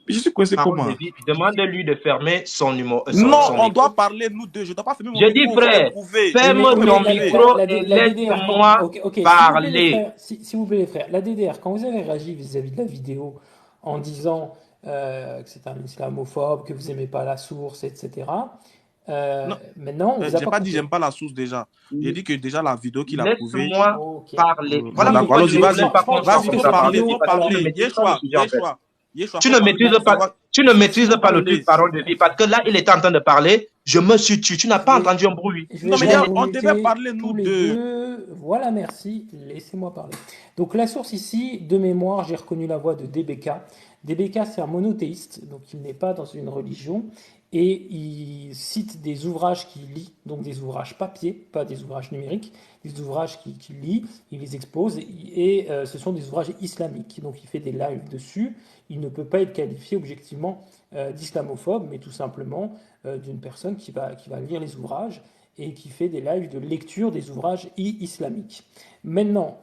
je suis coincé comment? Demande-lui de fermer son numéro. Non, on doit parler nous deux. Je ne dois pas fermer mon micro. Je dis frère, ferme ton micro et laisse-moi parler. Si vous plaît les frères, la DDR, quand vous avez réagi vis-à-vis de la vidéo en disant que c'est un islamophobe, que vous n'aimez pas la source, etc. Maintenant, je n'ai pas dit j'aime pas la source déjà. J'ai dit que déjà la vidéo qu'il a prouvée. Laisse-moi parler. Voilà, vas-y, parler. Tu ne maîtrises pas le truc parole de vie parce que là, il était en train de parler. Je me suis tué. Tu n'as pas entendu un bruit. Non, mais on devait parler nous deux. Voilà, merci. Laissez-moi parler. Donc, la source ici, de mémoire, j'ai reconnu la voix de DBK. DBK, c'est un monothéiste, donc il n'est pas dans une religion. Et il cite des ouvrages qu'il lit, donc des ouvrages papier, pas des ouvrages numériques, des ouvrages qu'il lit, il les expose, et ce sont des ouvrages islamiques. Donc il fait des lives dessus. Il ne peut pas être qualifié objectivement d'islamophobe, mais tout simplement d'une personne qui va lire les ouvrages et qui fait des lives de lecture des ouvrages islamiques. Maintenant,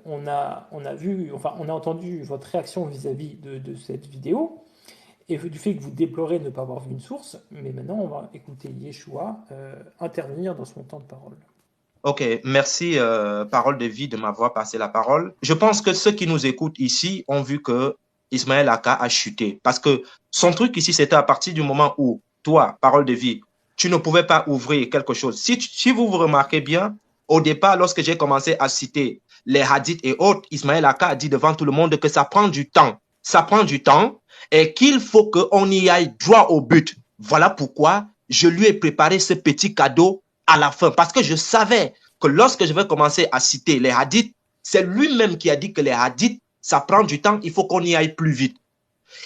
on a entendu votre réaction vis-à-vis de cette vidéo, et du fait que vous déplorez de ne pas avoir vu une source, mais maintenant on va écouter Yeshua intervenir dans son temps de parole. Ok, merci Parole de vie de m'avoir passé la parole. Je pense que ceux qui nous écoutent ici ont vu que Ismaël Aka a chuté, parce que son truc ici c'était à partir du moment où toi, Parole de vie, tu ne pouvais pas ouvrir quelque chose. Si vous vous remarquez bien, au départ, lorsque j'ai commencé à citer les hadiths et autres, Ismaël Aka a dit devant tout le monde que ça prend du temps. Ça prend du temps et qu'il faut qu'on y aille droit au but. Voilà pourquoi je lui ai préparé ce petit cadeau à la fin. Parce que je savais que lorsque je vais commencer à citer les hadiths, c'est lui-même qui a dit que les hadiths, ça prend du temps, il faut qu'on y aille plus vite.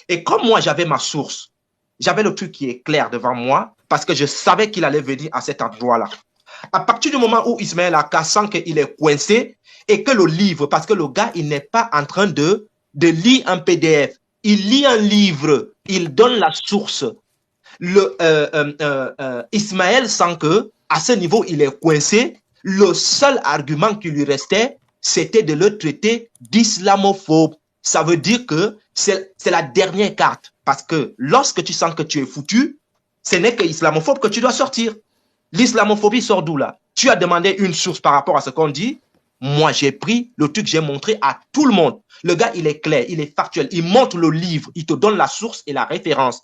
Et comme moi, j'avais ma source, j'avais le truc qui est clair devant moi, parce que je savais qu'il allait venir à cet endroit-là. À partir du moment où Ismaël Aka sent qu'il est coincé et que le livre, parce que le gars, il n'est pas en train de lire un PDF, il lit un livre, il donne la source. Ismaël sent que à ce niveau, il est coincé. Le seul argument qui lui restait, c'était de le traiter d'islamophobe. Ça veut dire que c'est la dernière carte. Parce que lorsque tu sens que tu es foutu, ce n'est que islamophobe que tu dois sortir. L'islamophobie sort d'où là? Tu as demandé une source par rapport à ce qu'on dit. Moi, j'ai pris le truc, j'ai montré à tout le monde. Le gars, il est clair, il est factuel. Il montre le livre, il te donne la source et la référence.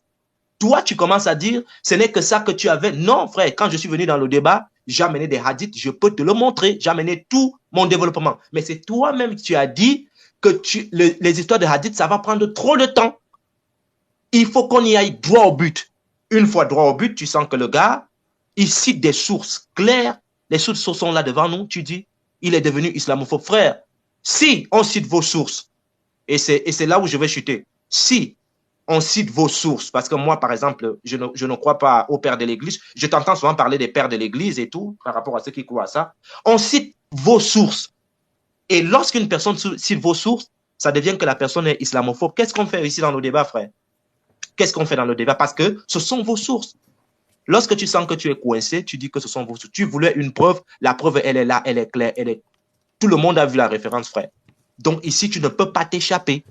Toi, tu commences à dire, ce n'est que ça que tu avais. Non, frère, quand je suis venu dans le débat, j'ai amené des hadiths, je peux te le montrer. J'ai amené tout mon développement. Mais c'est toi-même qui tu as dit que les histoires de hadiths, ça va prendre trop de temps. Il faut qu'on y aille droit au but. Une fois droit au but, tu sens que le gars, il cite des sources claires. Les sources sont là devant nous. Tu dis, il est devenu islamophobe. Frère, si on cite vos sources, et c'est là où je vais chuter, si on cite vos sources, parce que moi, par exemple, je ne crois pas aux pères de l'Église, je t'entends souvent parler des pères de l'Église et tout, par rapport à ceux qui croient à ça, on cite vos sources. Et lorsqu'une personne cite vos sources, ça devient que la personne est islamophobe. Qu'est-ce qu'on fait ici dans nos débats, frère? Qu'est-ce qu'on fait dans le débat? Parce que ce sont vos sources. Lorsque tu sens que tu es coincé, tu dis que ce sont vos sources. Tu voulais une preuve, la preuve, elle est là, elle est claire, tout le monde a vu la référence, frère. Donc ici, tu ne peux pas t'échapper.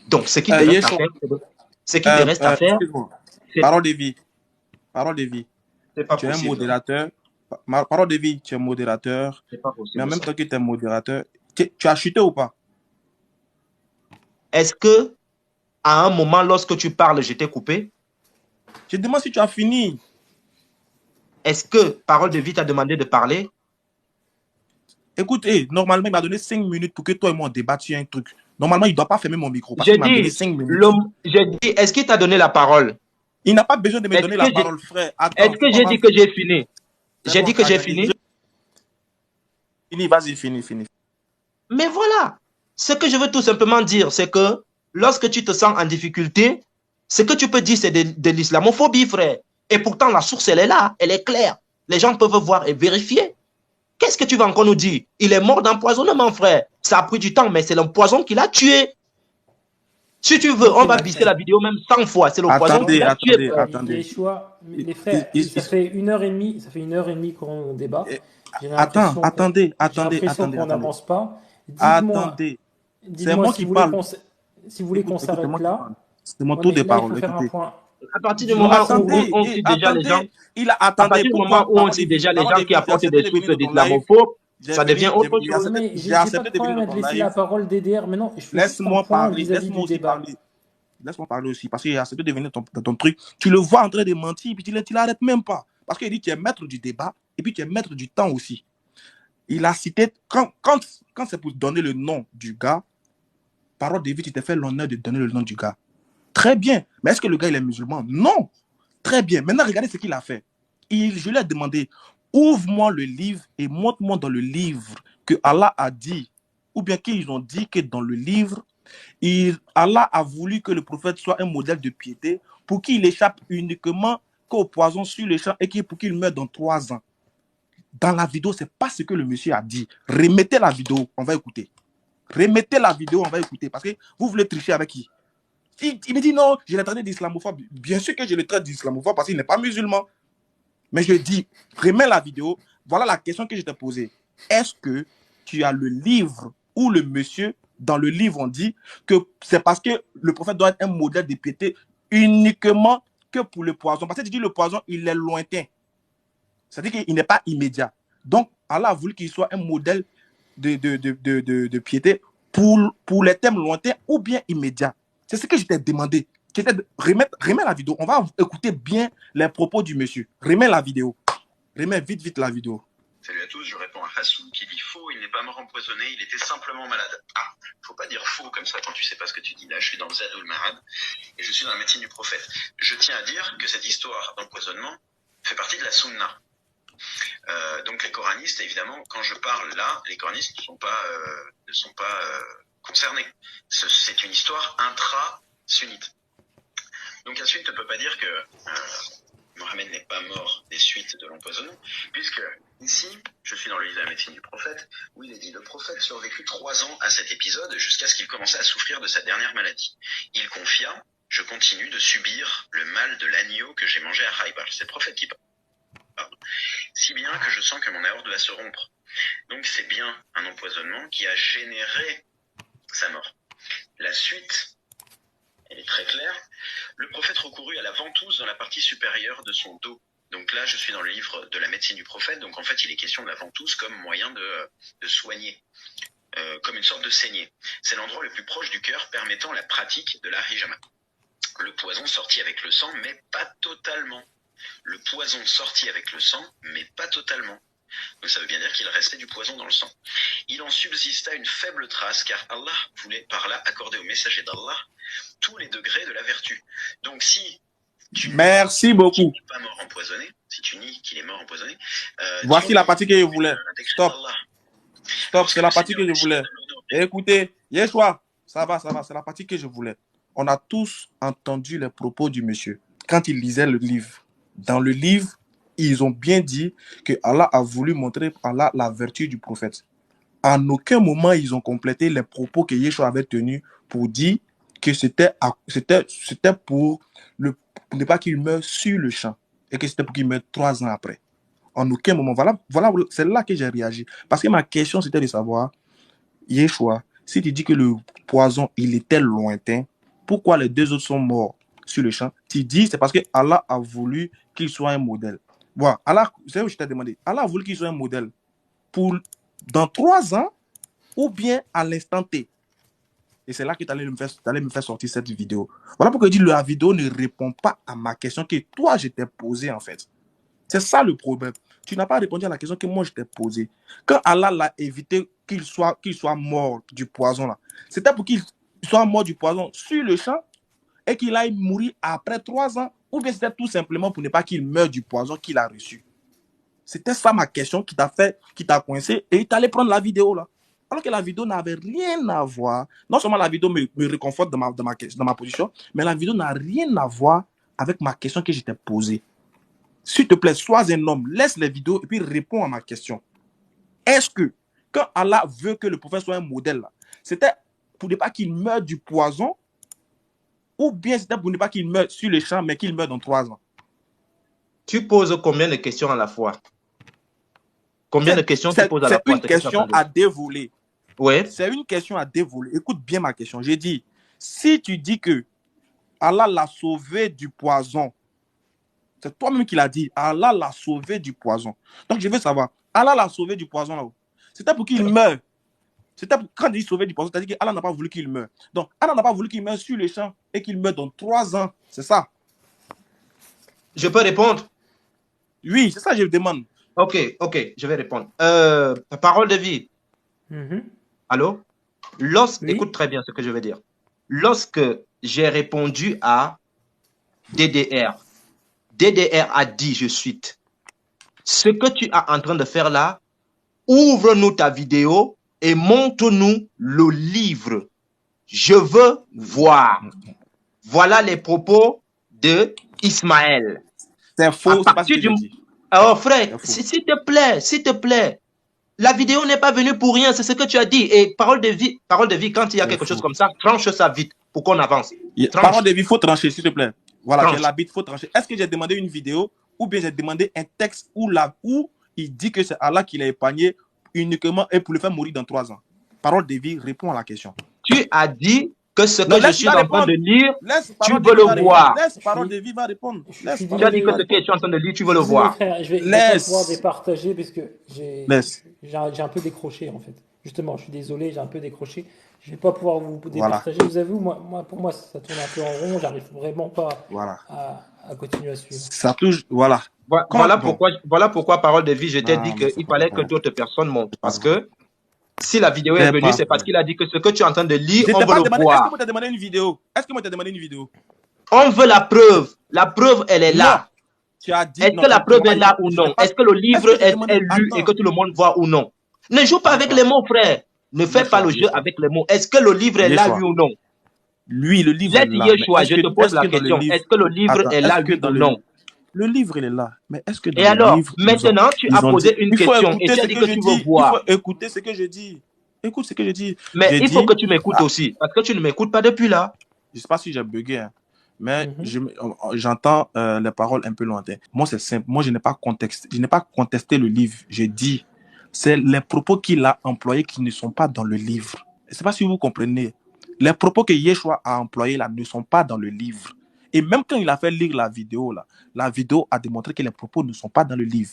Donc, ce qui te reste à faire, Parole de vie. Parole de vie. C'est pas tu es possible. un modérateur. Parole de vie, tu es modérateur. C'est pas possible. Mais en même temps que tu es modérateur, tu as chuté ou pas? Est-ce que, à un moment, lorsque tu parles, je t'ai coupé? Je te demande si tu as fini. Est-ce que Parole de vie t'a demandé de parler? Écoute, normalement, il m'a donné 5 minutes pour que toi et moi on débatte sur un truc. Normalement, il ne doit pas fermer mon micro parce qu'il m'a donné 5 minutes. J'ai dit, est-ce qu'il t'a donné la parole? Il n'a pas besoin de me donner la parole, frère. Est-ce que j'ai dit que j'ai fini? J'ai dit que j'ai fini? Fini, vas-y, fini. Mais voilà. Ce que je veux tout simplement dire, c'est que lorsque tu te sens en difficulté, ce que tu peux dire, c'est de l'islamophobie, frère. Et pourtant, la source, elle est là, elle est claire. Les gens peuvent voir et vérifier. Qu'est-ce que tu vas encore nous dire? Il est mort d'empoisonnement, frère. Ça a pris du temps, mais c'est le poison qui l'a tué. Si tu veux, on va bisser la vidéo même 100 fois. C'est le poison qui l'a tué. Attendez. Les frères, ça fait 1h30 qu'on débat. Attendez. J'ai l'impression qu'on n'avance pas. Attendez. C'est moi qui parle. Si vous voulez qu'on s'arrête là, c'est mon tour de parole. À partir du moment où on cite déjà les gens, à partir du moment où on cite déjà les gens qui apportent des sources d'islamophobes, ça devient autre chose. J'ai accepté de venir dans laisser la parole DDR. Mais non, laisse-moi parler. Laisse-moi parler aussi, parce qu'il a accepté de venir dans ton truc. Tu le vois en train de mentir, puis tu l'arrêtes même pas. Parce qu'il dit que tu es maître du débat, et puis tu es maître du temps aussi. Il a cité, quand c'est pour donner le nom du gars, Parole de vie, tu t'es fait l'honneur de donner le nom du gars. Très bien. Mais est-ce que le gars, il est musulman? Non. Très bien. Maintenant, regardez ce qu'il a fait. Je lui ai demandé, ouvre-moi le livre et montre-moi dans le livre que Allah a dit, ou bien qu'ils ont dit que dans le livre, Allah a voulu que le prophète soit un modèle de piété pour qu'il échappe uniquement qu'au poison sur le champ et pour qu'il meure dans 3 ans. Dans la vidéo, ce n'est pas ce que le monsieur a dit. Remettez la vidéo, on va écouter. Remettez la vidéo, on va écouter. Parce que vous voulez tricher avec qui? Il me dit non, je l'ai traité d'islamophobe. Bien sûr que je le traite d'islamophobe parce qu'il n'est pas musulman. Mais je dis, remets la vidéo. Voilà la question que je t'ai posée. Est-ce que tu as le livre où le monsieur, dans le livre, on dit que c'est parce que le prophète doit être un modèle de piété uniquement que pour le poison. Parce que tu dis le poison, il est lointain. C'est-à-dire qu'il n'est pas immédiat. Donc, Allah a voulu qu'il soit un modèle de piété pour les thèmes lointains ou bien immédiats. C'est ce que je t'ai demandé. Remets la vidéo. On va écouter bien les propos du monsieur. Remets la vidéo. Remets vite la vidéo. Salut à tous, je réponds à Hassou qui dit faux, il n'est pas mort empoisonné, il était simplement malade. Ah, faut pas dire faux comme ça quand tu sais pas ce que tu dis. Là, je suis dans le Zadoul Marad et je suis dans la médecine du prophète. Je tiens à dire que cette histoire d'empoisonnement fait partie de la sunna. Donc les coranistes, évidemment, quand je parle là, les coranistes ne sont pas concernés. C'est une histoire intra-sunnite. Donc la suite ne peut pas dire que Mohammed n'est pas mort des suites de l'empoisonnement, puisque ici, je suis dans le livre de la médecine du prophète, où il est dit, le prophète survécut 3 ans à cet épisode jusqu'à ce qu'il commençât à souffrir de sa dernière maladie. Il confia, je continue de subir le mal de l'agneau que j'ai mangé à Khaybar. C'est le prophète qui parle. Si bien que je sens que mon aorte va se rompre. Donc c'est bien un empoisonnement qui a généré sa mort. La suite, elle est très claire. Le prophète recourut à la ventouse dans la partie supérieure de son dos. Donc là, je suis dans le livre de la médecine du prophète. Donc en fait, il est question de la ventouse comme moyen de soigner, comme une sorte de saignée. C'est l'endroit le plus proche du cœur permettant la pratique de la hijama. Le poison sortit avec le sang, mais pas totalement. Le poison sortit avec le sang, mais pas totalement. Donc ça veut bien dire qu'il restait du poison dans le sang. Il en subsista une faible trace, car Allah voulait par là accorder au messager d'Allah tous les degrés de la vertu. Donc si tu Merci beaucoup. qu'il n'est pas mort empoisonné, si tu nies qu'il est mort empoisonné, Voici la partie que je voulais. Stop, c'est la partie que je voulais. Écoutez, Yeshua, ça va, c'est la partie que je voulais. On a tous entendu les propos du monsieur quand il lisait le livre. Dans le livre, ils ont bien dit que Allah a voulu montrer Allah la vertu du prophète. En aucun moment, ils ont complété les propos que Yeshua avait tenus pour dire que c'était pour ne pas qu'il meure sur le champ et que c'était pour qu'il meure 3 ans après. En aucun moment. Voilà, c'est là que j'ai réagi. Parce que ma question, c'était de savoir, Yeshua, si tu dis que le poison, il était lointain, pourquoi les 2 autres sont morts sur le champ? Tu dis, c'est parce que Allah a voulu qu'il soit un modèle. Voilà, Allah, c'est où je t'ai demandé. Allah a voulu qu'il soit un modèle pour dans 3 ans ou bien à l'instant T. Et c'est là que tu allais me faire sortir cette vidéo. Voilà pourquoi je dis que la vidéo ne répond pas à ma question que toi, je t'ai posée en fait. C'est ça le problème. Tu n'as pas répondu à la question que moi, je t'ai posée. Quand Allah l'a évité qu'il soit mort du poison là, c'était pour qu'il soit mort du poison sur le champ et qu'il aille mourir après 3 ans, ou bien c'était tout simplement pour ne pas qu'il meure du poison qu'il a reçu. C'était ça ma question qui t'a coincé et tu allais prendre la vidéo là. Alors que la vidéo n'avait rien à voir. Non seulement la vidéo me réconforte dans ma position, mais la vidéo n'a rien à voir avec ma question que je t'ai posée. S'il te plaît, sois un homme, laisse les vidéos et puis réponds à ma question. Est-ce que quand Allah veut que le prophète soit un modèle là, c'était pour ne pas qu'il meure du poison, ou bien c'était pour ne pas qu'il meure sur les champs, mais qu'il meure dans 3 ans? Tu poses combien de questions à la fois? Combien de questions tu poses à la fois? C'est une question à dévoiler. Oui. C'est une question à dévoiler. Écoute bien ma question. J'ai dit, si tu dis que Allah l'a sauvé du poison, c'est toi-même qui l'as dit, Allah l'a sauvé du poison. Donc je veux savoir, Allah l'a sauvé du poison là-haut. C'était pour qu'il meure. C'était pour, quand il dit sauver du poison, c'est-à-dire qu'Allah n'a pas voulu qu'il meure. Donc Allah n'a pas voulu qu'il meure sur les champs et qu'il meure dans 3 ans. C'est ça. Je peux répondre? Oui, c'est ça que je demande. Ok, je vais répondre. Parole de vie. Allô? Oui. Écoute très bien ce que je vais dire. Lorsque j'ai répondu à DDR, DDR a dit, je cite, ce que tu es en train de faire là, ouvre-nous ta vidéo et montre-nous le livre. Je veux voir. Voilà les propos de Ismaël. C'est faux, c'est pas ce que j'ai dit. Alors frère, s'il te plaît, la vidéo n'est pas venue pour rien, c'est ce que tu as dit. Et parole de vie, quand il y a quelque chose comme ça, tranche ça vite pour qu'on avance. Parole de vie, il faut trancher, s'il te plaît. Voilà, j'ai l'habitude, il faut trancher. Est-ce que j'ai demandé une vidéo ou bien j'ai demandé un texte où il dit que c'est Allah qui l'a épargné uniquement et pour le faire mourir dans 3 ans? Parole de vie, réponds à la question. Tu as dit que ce que je suis en train de lire, tu veux le voir. Laisse parole de vie va répondre. Tu as dit que ce que je suis en train de lire, tu veux le voir. Frère, je vais pouvoir départager parce que j'ai un peu décroché en fait. Justement, je suis désolé, j'ai un peu décroché. Je vais pas pouvoir vous Voilà. départager. Vous avez vu, pour moi, ça tourne un peu en rond. J'arrive vraiment pas Voilà. à continuer à suivre. Ça touche. Voilà. Voilà Bon. pourquoi, parole de vie, je t'ai Non, dit mais c'est qu'il pas fallait que vrai. d'autres personnes montent. C'est pas Parce vrai. que si la vidéo est C'est venue, pas c'est parce vrai. qu'il a dit que ce que tu es en train de lire, Je on t'ai veut pas le demandé. Est-ce que voir. moi t'as demandé une vidéo? Est-ce que moi t'as demandé une vidéo? On veut la preuve. La preuve, elle est Non. là. Tu as dit Est-ce non. que la preuve Moi, est là ou je t'ai non? pas. Est-ce que le livre Est-ce que j'ai est demandé? lu et Attends. que tout le monde voit ou non? Ne joue pas avec Yeshua. les mots, frère. Ne fais pas le jeu Yeshua. avec les mots. Est-ce que le livre est là, Yeshua. oui ou non? Lui, le livre est Laisse là. Mais Yeshua, est-ce je que, te pose la dans le question. livre. Est-ce que le livre Attends, est là, est-ce que oui dans ou non? le livre, il est là. Mais est-ce que dans Et le alors, livre, maintenant, tu as ils ont dit, posé une il faut question et écouter tu as ce dit que que je tu veux dis. Il faut voir. écouter ce que je dis. Écoute ce que je dis. Mais J'ai il faut dit, que tu m'écoutes aussi, parce que tu ne m'écoutes pas depuis là. je ne sais pas si j'ai bugué, hein, mais Mhm. j'entends les paroles un peu lointaines. Moi, c'est simple. Moi, je n'ai pas contesté le livre. J'ai dit, c'est les propos qu'il a employés qui ne sont pas dans le livre. Je ne sais pas si vous comprenez. Les propos que Yeshua a employés là ne sont pas dans le livre. Et même quand il a fait lire la vidéo a démontré que les propos ne sont pas dans le livre.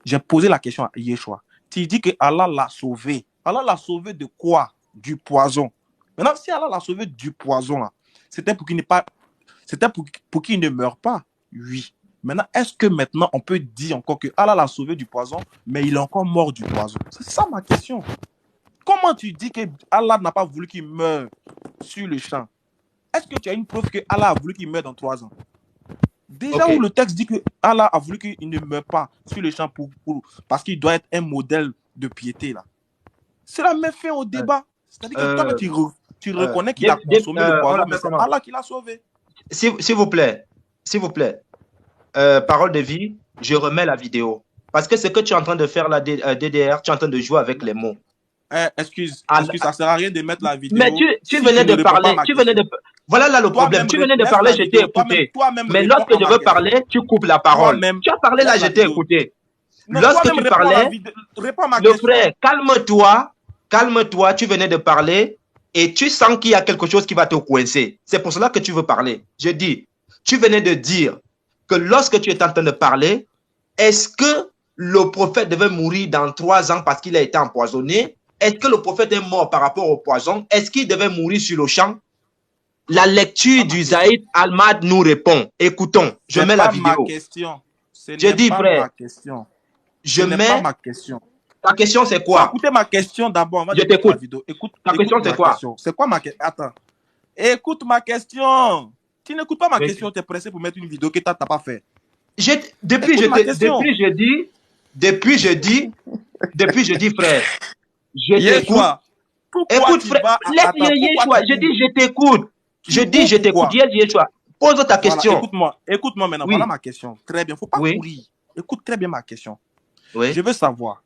J'ai posé la question à Yeshua. Tu dis que Allah l'a sauvé. Allah l'a sauvé de quoi? Du poison. Maintenant, si Allah l'a sauvé du poison, là, c'était pour qu'il ne meure pas. Oui. Maintenant, est-ce que maintenant on peut dire encore que Allah l'a sauvé du poison, mais il est encore mort du poison? C'est ça ma question. Comment tu dis que Allah n'a pas voulu qu'il meure sur le champ? Est-ce que tu as une preuve que Allah a voulu qu'il meure dans 3 ans? Déjà, où le texte dit que Allah a voulu qu'il ne meure pas sur le champ parce qu'il doit être un modèle de piété, là. C'est la même fin au débat. C'est-à-dire que toi, tu reconnais qu'il a consommé le poison, mais c'est Allah qui l'a sauvé. S'il vous plaît, parole de vie, je remets la vidéo. Parce que ce que tu es en train de faire, la DDR, tu es en train de jouer avec les mots. Excuse, ça sert à rien de mettre la vidéo. Mais tu venais de parler, voilà là le problème. Tu venais de parler, je t'ai écouté. Mais lorsque je veux parler, tu coupes la parole. Tu as parlé là, je t'ai écouté. Lorsque tu parlais, le frère, calme-toi, tu venais de parler et tu sens qu'il y a quelque chose qui va te coincer. C'est pour cela que tu veux parler. Je dis, tu venais de dire que lorsque tu étais en train de parler, est-ce que le prophète devait mourir dans 3 ans parce qu'il a été empoisonné? Est-ce que le prophète est mort par rapport au poison? Est-ce qu'il devait mourir sur le champ? La lecture du Zaïd Almad nous répond. Écoutons, je mets la vidéo. Je dis, frère, je mets pas ma question. Ta question, c'est quoi? Écoutez ma question d'abord. Je t'écoute. Ta question, c'est quoi? C'est quoi ma question? Attends. Écoute ma question. Tu n'écoutes pas ma question, tu es pressé pour mettre une vidéo que tu n'as pas fait. Depuis jeudi, frère. Je t'écoute. Écoute, frère. Laisse Yeshua. Je dis, je t'écoute. Je t'écoute. Yeshua. Pose ta question. Écoute-moi maintenant. Oui. Voilà ma question. Très bien. Il ne faut pas courir. Écoute très bien ma question. Oui. Je veux savoir.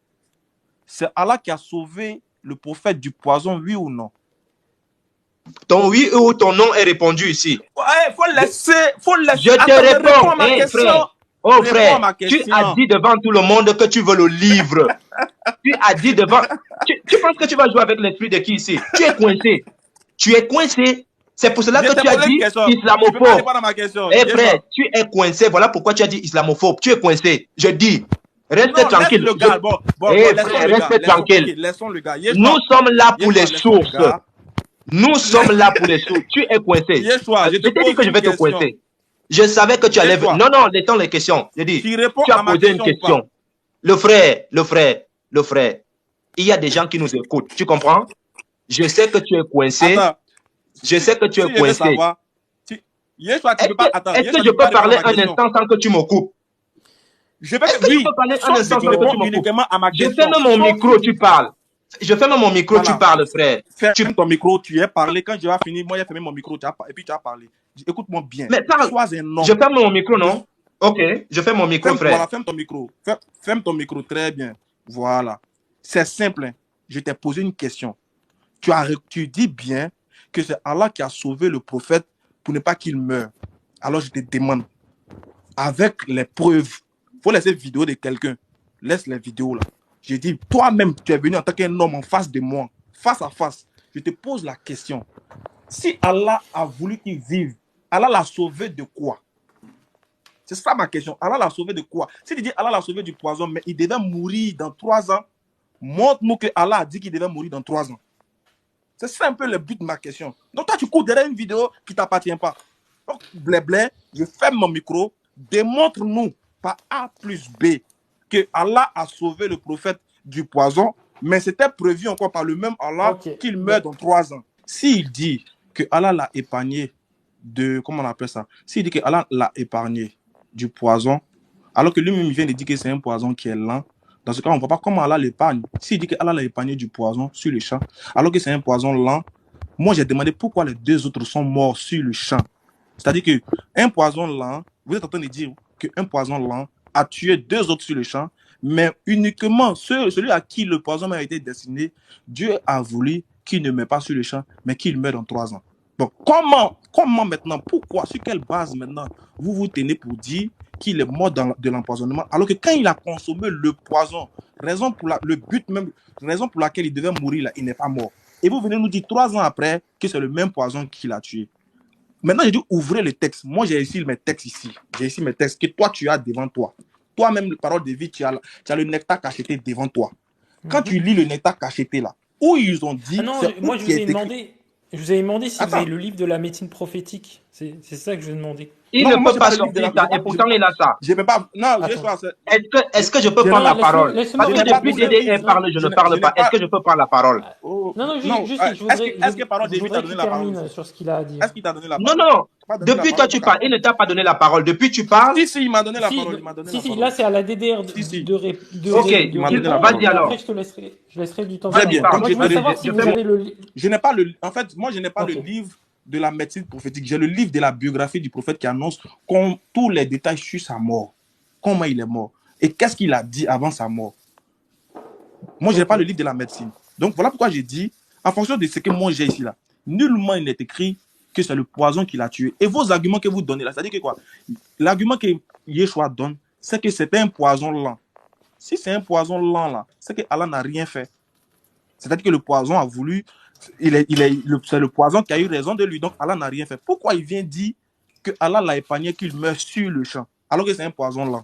C'est Allah qui a sauvé le prophète du poison, oui ou non? Ton oui ou ton non est répondu ici. Ouais, faut laisser. Je te réponds, frère. Oh frère, tu as dit devant tout le monde que tu veux le livre. Tu as dit devant... Tu penses que tu vas jouer avec l'esprit de qui ici? Tu es coincé. C'est pour cela que tu as dit islamophobe. Eh frère, tu es coincé. Voilà pourquoi tu as dit islamophobe. Tu es coincé. Je dis... Reste tranquille. Reste tranquille. Nous sommes là pour les sources. Nous sommes là pour les sources. Tu es coincé. Je t'ai dit que je vais te coincer. Je savais que tu allais... Non, laissons les questions. Je dis, tu as posé une question. Le frère, il y a des gens qui nous écoutent. Tu comprends? Je sais que tu es coincé. Je sais que tu es coincé. Est-ce que je peux parler un instant sans que tu me coupes? Je ferme mon micro, tu parles. Je ferme mon micro, tu parles, frère. Ferme ton micro, tu es parlé. Quand je vais finir, moi, j'ai fermé mon micro, et puis tu as parlé. Écoute-moi bien. Mais parle. Je ferme mon micro, non? Ok, je ferme mon micro, frère. Voilà, ferme ton micro. Ferme ton micro, très bien. Voilà. C'est simple. Hein. Je t'ai posé une question. Tu dis bien que c'est Allah qui a sauvé le prophète pour ne pas qu'il meure. Alors je te demande, avec les preuves, il faut laisser vidéo de quelqu'un. Laisse les vidéos là. Je dis, toi-même, tu es venu en tant qu'un homme en face de moi, face à face. Je te pose la question. Si Allah a voulu qu'il vive, Allah l'a sauvé de quoi? C'est ça ma question. Allah l'a sauvé de quoi? Si tu dis Allah l'a sauvé du poison, mais il devait mourir dans 3 ans, montre-nous que Allah a dit qu'il devait mourir dans 3 ans. C'est ça un peu le but de ma question. Donc toi, tu cours derrière une vidéo qui ne t'appartient pas. Donc, blé, je ferme mon micro, démontre-nous par A plus B que Allah a sauvé le prophète du poison, mais c'était prévu encore par le même Allah qu'il meurt dans 3 ans. S'il dit que Allah l'a épargné de, comment on appelle ça? S'il dit que Allah l'a épargné du poison, alors que lui-même vient de dire que c'est un poison qui est lent, dans ce cas, on ne voit pas comment Allah l'épargne. S'il dit que Allah l'a épargné du poison sur le champ, alors que c'est un poison lent, moi j'ai demandé pourquoi les 2 autres sont morts sur le champ. C'est-à-dire qu'un poison lent, vous êtes en train de dire qu'un poison lent a tué 2 autres sur le champ, mais uniquement celui à qui le poison a été destiné, Dieu a voulu qu'il ne meure pas sur le champ, mais qu'il meure dans 3 ans. Donc, comment maintenant, pourquoi, sur quelle base maintenant, vous vous tenez pour dire qu'il est mort de l'empoisonnement, alors que quand il a consommé le poison, raison pour laquelle il devait mourir, là, il n'est pas mort. Et vous venez nous dire 3 ans après que c'est le même poison qui l'a tué. Maintenant, j'ai dit ouvrez le texte. Moi, j'ai ici mes textes ici. J'ai ici mes textes que toi, tu as devant toi. Toi-même, la parole de vie, tu as le nectar cacheté devant toi. Quand tu lis le nectar cacheté là, où ils ont dit... Ah non, moi, je vous ai demandé si vous avez le livre de la médecine prophétique. C'est ça que je demandais. Il ne peut pas sortir ça, et pourtant il a ça. Je ne peux pas... Non, est-ce que je peux prendre la parole? Parce que depuis DDR parle, je ne parle pas. Est-ce que je peux prendre la parole? Non, est-ce que parole de vie t'a donné la parole sur ce qu'il a à dire? Est-ce qu'il t'a donné la parole? Non. Depuis toi, tu parles. Il ne t'a pas donné la parole. Depuis tu parles. Si, il m'a donné la parole. Si, là, c'est à la DDR de Ok, vas-y alors. Après, je laisserai du temps. Très bien. Moi, je veux savoir si vous avez le livre. Je n'ai pas le... En fait, moi, je n'ai pas le livre de la médecine prophétique. J'ai le livre de la biographie du prophète qui annonce tous les détails sur sa mort. Comment il est mort. Et qu'est-ce qu'il a dit avant sa mort. Moi, je n'ai pas le livre de la médecine. Donc, voilà pourquoi j'ai dit, en fonction de ce que moi j'ai ici là, nullement il n'est écrit que c'est le poison qui l'a tué. Et vos arguments que vous donnez là, c'est-à-dire que quoi? L'argument que Yeshua donne, c'est que c'était un poison lent. Si c'est un poison lent là, c'est que Allah n'a rien fait. C'est-à-dire que le poison a voulu... c'est le poison qui a eu raison de lui, donc Allah n'a rien fait. Pourquoi il vient dire que Allah l'a épargné, qu'il meurt sur le champ, alors que c'est un poison lent?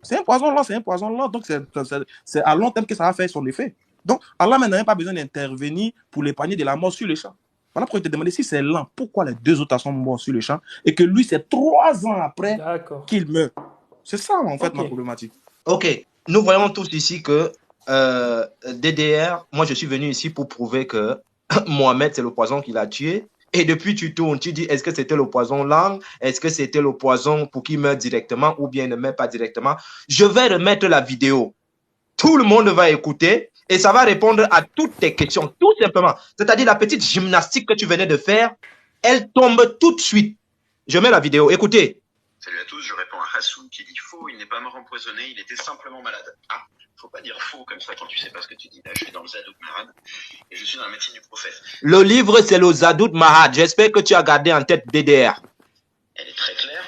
C'est un poison lent, donc c'est à long terme que ça va faire son effet. Donc Allah n'a même pas besoin d'intervenir pour l'épargner de la mort sur le champ. Voilà pourquoi il te demandait si c'est lent, pourquoi les 2 autres sont morts sur le champ et que lui c'est 3 ans après qu'il meurt. C'est ça en fait ma problématique. Ok, nous voyons tous ici que DDR, moi je suis venu ici pour prouver que Mohamed c'est le poison qui l'a tué. Et depuis tu tournes, tu dis est-ce que c'était le poison lent, est-ce que c'était le poison pour qu'il meure directement ou bien ne meurt pas directement. Je vais remettre la vidéo. Tout le monde va écouter et ça va répondre à toutes tes questions, tout simplement. C'est-à-dire la petite gymnastique que tu venais de faire, elle tombe tout de suite. Je mets la vidéo, écoutez. Salut à tous, je réponds à Hassoun qui dit faux, il n'est pas mort empoisonné, il était simplement malade. Ah, faut pas dire faux comme ça quand tu sais pas ce que tu dis. Là, je suis dans le Zadouk Mahad et je suis dans la médecine du prophète. Le livre, c'est le Zadouk Mahad. J'espère que tu as gardé en tête DDR. Elle est très claire.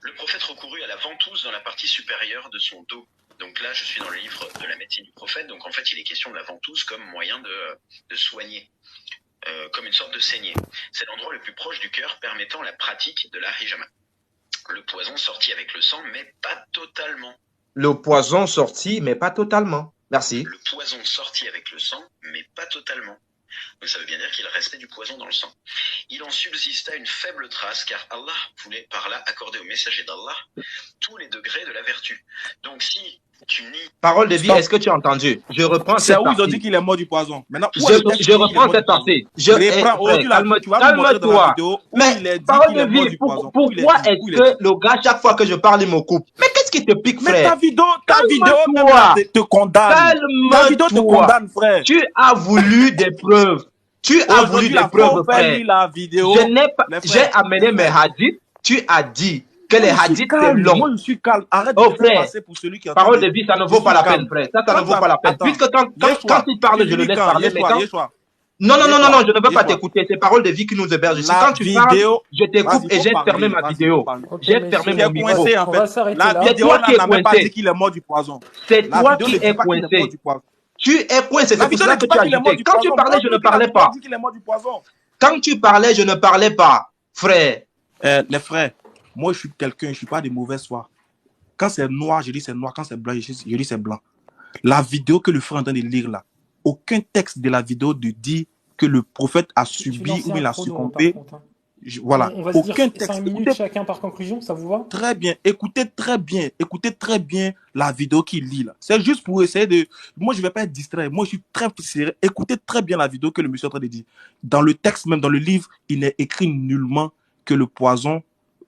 Le prophète recourut à la ventouse dans la partie supérieure de son dos. Donc là, je suis dans le livre de la médecine du prophète. Donc en fait, il est question de la ventouse comme moyen de soigner, comme une sorte de saignée. C'est l'endroit le plus proche du cœur permettant la pratique de la hijama. Le poison sorti avec le sang, mais pas totalement. Le poison sorti, mais pas totalement. Merci. Le poison sorti avec le sang, mais pas totalement. Donc ça veut bien dire qu'il restait du poison dans le sang. Il en subsista une faible trace, car Allah voulait par là accorder au messager d'Allah tous les degrés de la vertu. Donc si tu nies... Parole de vie, est-ce que tu as entendu? Je reprends cette partie. C'est où ils ont dit qu'il est mort du poison. Maintenant, je reprends cette partie. Calme-toi. Mais parole de vie, pourquoi est-ce que le gars, chaque fois que je parle, il me coupe? Mais qu'est-ce qui te pique, frère? Mais ta vidéo te condamne. Ta vidéo te condamne, frère. Tu as voulu des preuves. Tu as voulu des preuves, frère. J'ai amené mes hadiths. Tu as dit que les hadiths c'est long. Moi, je suis calme. Arrête de frère, passer pour celui qui a parole de vie, ça ne vaut pas la peine, frère. Ça ne vaut pas la peine. Puisque quand il parle, je le laisse parler. Mais quand... Non, je ne veux pas t'écouter. C'est parole de vie qui nous héberge. Si quand tu parles, je t'écoute et j'ai fermé ma vidéo. J'ai fermé mon micro. La vidéo n'a même pas dit qu'il est mort du poison. C'est toi qui es coincé. Tu es coincé, c'est pour ça que tu as ajouté. Quand tu parlais, je ne parlais pas. Quand tu parlais, je ne parlais pas, frère. Les frères, moi je suis quelqu'un, je ne suis pas de mauvaise foi. Quand c'est noir, je dis c'est noir. Quand c'est blanc, je dis c'est blanc. La vidéo que le frère est en train de lire là, aucun texte de la vidéo ne dit que le prophète a Tu subi lançais ou bien un il a chrono, par succombé. contre. Hein. Voilà. On va se dire Aucun 5 texte. minutes Écoutez chacun par conclusion, ça vous va? très bien, écoutez très bien la vidéo qu'il lit là. C'est juste pour essayer de. Moi, je ne vais pas être distrait. Moi, je suis très sérieux. Écoutez très bien la vidéo que le monsieur est en train de dire. Dans le texte, même dans le livre, il n'est écrit nullement que le poison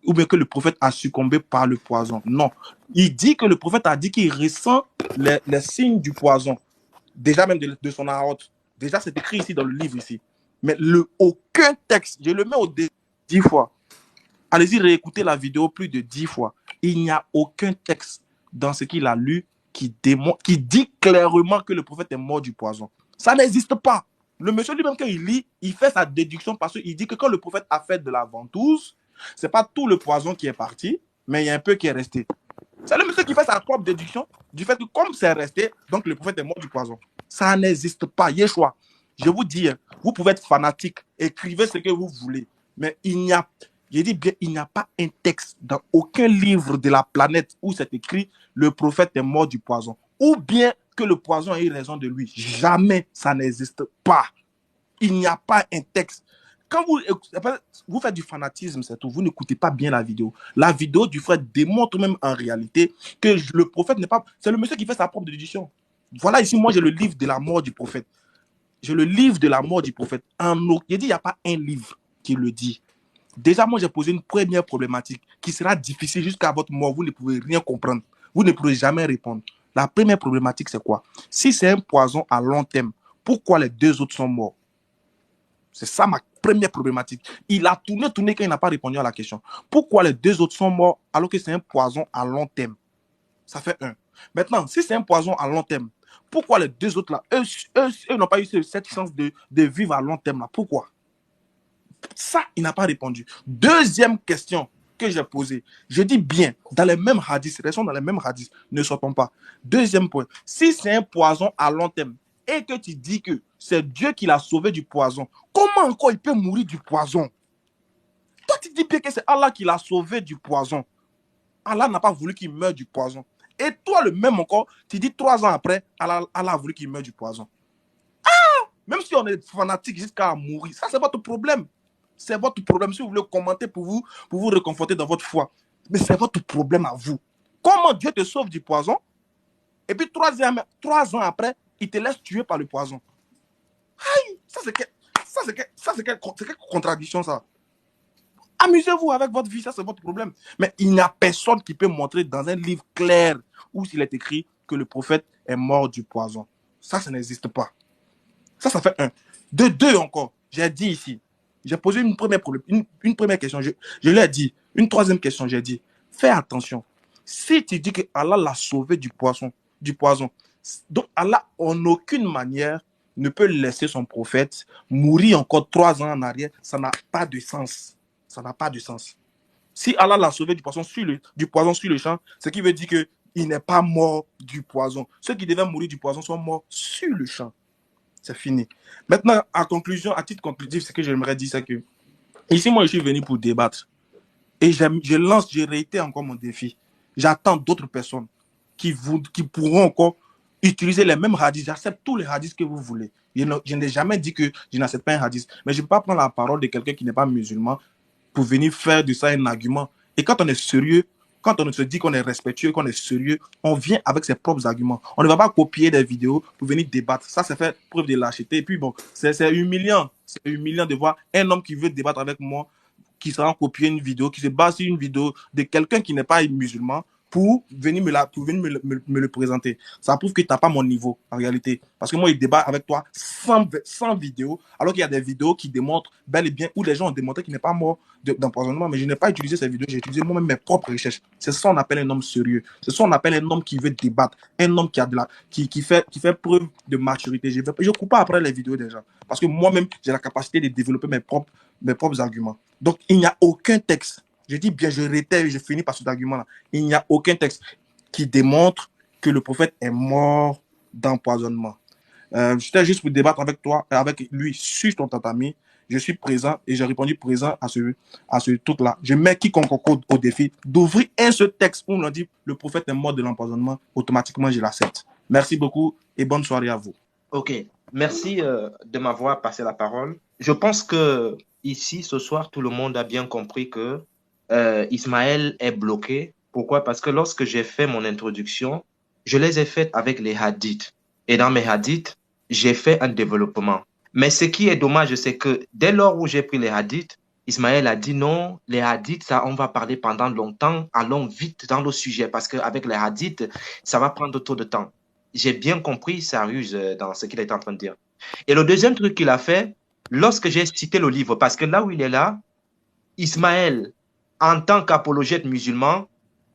ou bien que le prophète a succombé par le poison. Non. Il dit que le prophète a dit qu'il ressent les signes du poison. Déjà même de son aorte. Déjà, c'est écrit ici dans le livre ici. Mais aucun texte, je le mets au 10 fois. Allez-y réécouter la vidéo plus de 10 fois. Il n'y a aucun texte dans ce qu'il a lu qui dit clairement que le prophète est mort du poison. Ça n'existe pas. Le monsieur lui-même, quand il lit, il fait sa déduction parce qu'il dit que quand le prophète a fait de la ventouse, ce n'est pas tout le poison qui est parti, mais il y a un peu qui est resté. C'est le monsieur qui fait sa propre déduction du fait que comme c'est resté, donc le prophète est mort du poison. Ça n'existe pas. Yeshua, je vous dis, vous pouvez être fanatique, écrivez ce que vous voulez, mais il n'y a pas un texte dans aucun livre de la planète où c'est écrit le prophète est mort du poison. Ou bien que le poison a eu raison de lui. Jamais, ça n'existe pas. Il n'y a pas un texte. Quand vous faites du fanatisme, c'est tout. Vous n'écoutez pas bien la vidéo. La vidéo du frère démontre même en réalité que le prophète n'est pas... C'est le monsieur qui fait sa propre déduction. Voilà, ici, moi, j'ai le livre de la mort du prophète. J'ai le livre de la mort du prophète. J'ai dit, il n'y a pas un livre qui le dit. Déjà, moi, j'ai posé une première problématique qui sera difficile jusqu'à votre mort. Vous ne pouvez rien comprendre. Vous ne pourrez jamais répondre. La première problématique, c'est quoi? Si c'est un poison à long terme, pourquoi les deux autres sont morts? C'est ça ma première problématique. Il a tourné quand il n'a pas répondu à la question. Pourquoi les deux autres sont morts alors que c'est un poison à long terme? Ça fait un. Maintenant, si c'est un poison à long terme, pourquoi les deux autres là, eux n'ont pas eu cette chance de vivre à long terme là? Pourquoi? Ça, il n'a pas répondu. Deuxième question que j'ai posée. Je dis bien, dans les mêmes hadiths, restons dans les mêmes hadiths, ne sortons pas. Deuxième point, si c'est un poison à long terme et que tu dis que c'est Dieu qui l'a sauvé du poison, comment encore il peut mourir du poison? Toi, tu dis bien que c'est Allah qui l'a sauvé du poison. Allah n'a pas voulu qu'il meure du poison. Et toi, le même encore, tu dis 3 ans après, Allah a voulu qu'il meure du poison. Même si on est fanatique jusqu'à mourir, ça c'est votre problème. C'est votre problème. Si vous voulez commenter pour vous réconforter dans votre foi. Mais c'est votre problème à vous. Comment Dieu te sauve du poison et puis 3 ans après, il te laisse tuer par le poison. Aïe, ça c'est quelle contradiction ça? Amusez-vous avec votre vie, ça c'est votre problème. Mais il n'y a personne qui peut montrer dans un livre clair où il est écrit que le prophète est mort du poison. Ça n'existe pas. Ça fait un. De deux encore, j'ai dit ici, j'ai posé une première question, je lui ai dit. Une troisième question, j'ai dit, fais attention. Si tu dis que Allah l'a sauvé du poison, donc Allah en aucune manière ne peut laisser son prophète mourir encore 3 ans en arrière, ça n'a pas de sens. Ça n'a pas de sens. Si Allah l'a sauvé du poison sur le champ, ce qui veut dire qu'il n'est pas mort du poison. Ceux qui devaient mourir du poison sont morts sur le champ. C'est fini. Maintenant, à titre conclusif, ce que j'aimerais dire, c'est que ici, moi, je suis venu pour débattre. Et je réitère encore mon défi. J'attends d'autres personnes qui pourront encore utiliser les mêmes hadiths. J'accepte tous les hadiths que vous voulez. Je n'ai jamais dit que je n'accepte pas un hadith. Mais je ne peux pas prendre la parole de quelqu'un qui n'est pas musulman pour venir faire de ça un argument. Et quand on est sérieux, quand on se dit qu'on est respectueux, qu'on est sérieux, on vient avec ses propres arguments. On ne va pas copier des vidéos pour venir débattre. Ça, c'est faire preuve de lâcheté. Et puis bon, c'est humiliant. C'est humiliant de voir un homme qui veut débattre avec moi, qui sera copier une vidéo, qui se base sur une vidéo de quelqu'un qui n'est pas musulman pour venir me le présenter. Ça prouve que tu n'as pas mon niveau, en réalité. Parce que moi, il débat avec toi sans vidéo, alors qu'il y a des vidéos qui démontrent bel et bien, où les gens ont démontré qu'il n'est pas mort d'empoisonnement, mais je n'ai pas utilisé ces vidéos, j'ai utilisé moi-même mes propres recherches. C'est ça qu'on appelle un homme sérieux. C'est ça qu'on appelle un homme qui veut débattre, un homme qui fait preuve de maturité. Je ne cours pas après les vidéos des gens. Parce que moi-même, j'ai la capacité de développer mes propres arguments. Donc, il n'y a aucun texte. Je dis bien, je réitère et je finis par cet argument-là. Il n'y a aucun texte qui démontre que le prophète est mort d'empoisonnement. J'étais juste pour débattre avec toi, avec lui sur ton tatami. Je suis présent et j'ai répondu présent à ce truc-là. Je mets quiconque au défi d'ouvrir un seul texte où on dit le prophète est mort de l'empoisonnement. Automatiquement, je l'accepte. Merci beaucoup et bonne soirée à vous. Ok, merci de m'avoir passé la parole. Je pense que ici, ce soir, tout le monde a bien compris que Ismaël est bloqué. Pourquoi? Parce que lorsque j'ai fait mon introduction, je les ai faites avec les hadiths. Et dans mes hadiths, j'ai fait un développement. Mais ce qui est dommage, c'est que dès lors où j'ai pris les hadiths, Ismaël a dit non, les hadiths, ça, on va parler pendant longtemps, allons vite dans le sujet, parce qu'avec les hadiths, ça va prendre trop de temps. J'ai bien compris sa ruse dans ce qu'il est en train de dire. Et le deuxième truc qu'il a fait, lorsque j'ai cité le livre, parce que là où il est là, Ismaël, en tant qu'apologète musulman,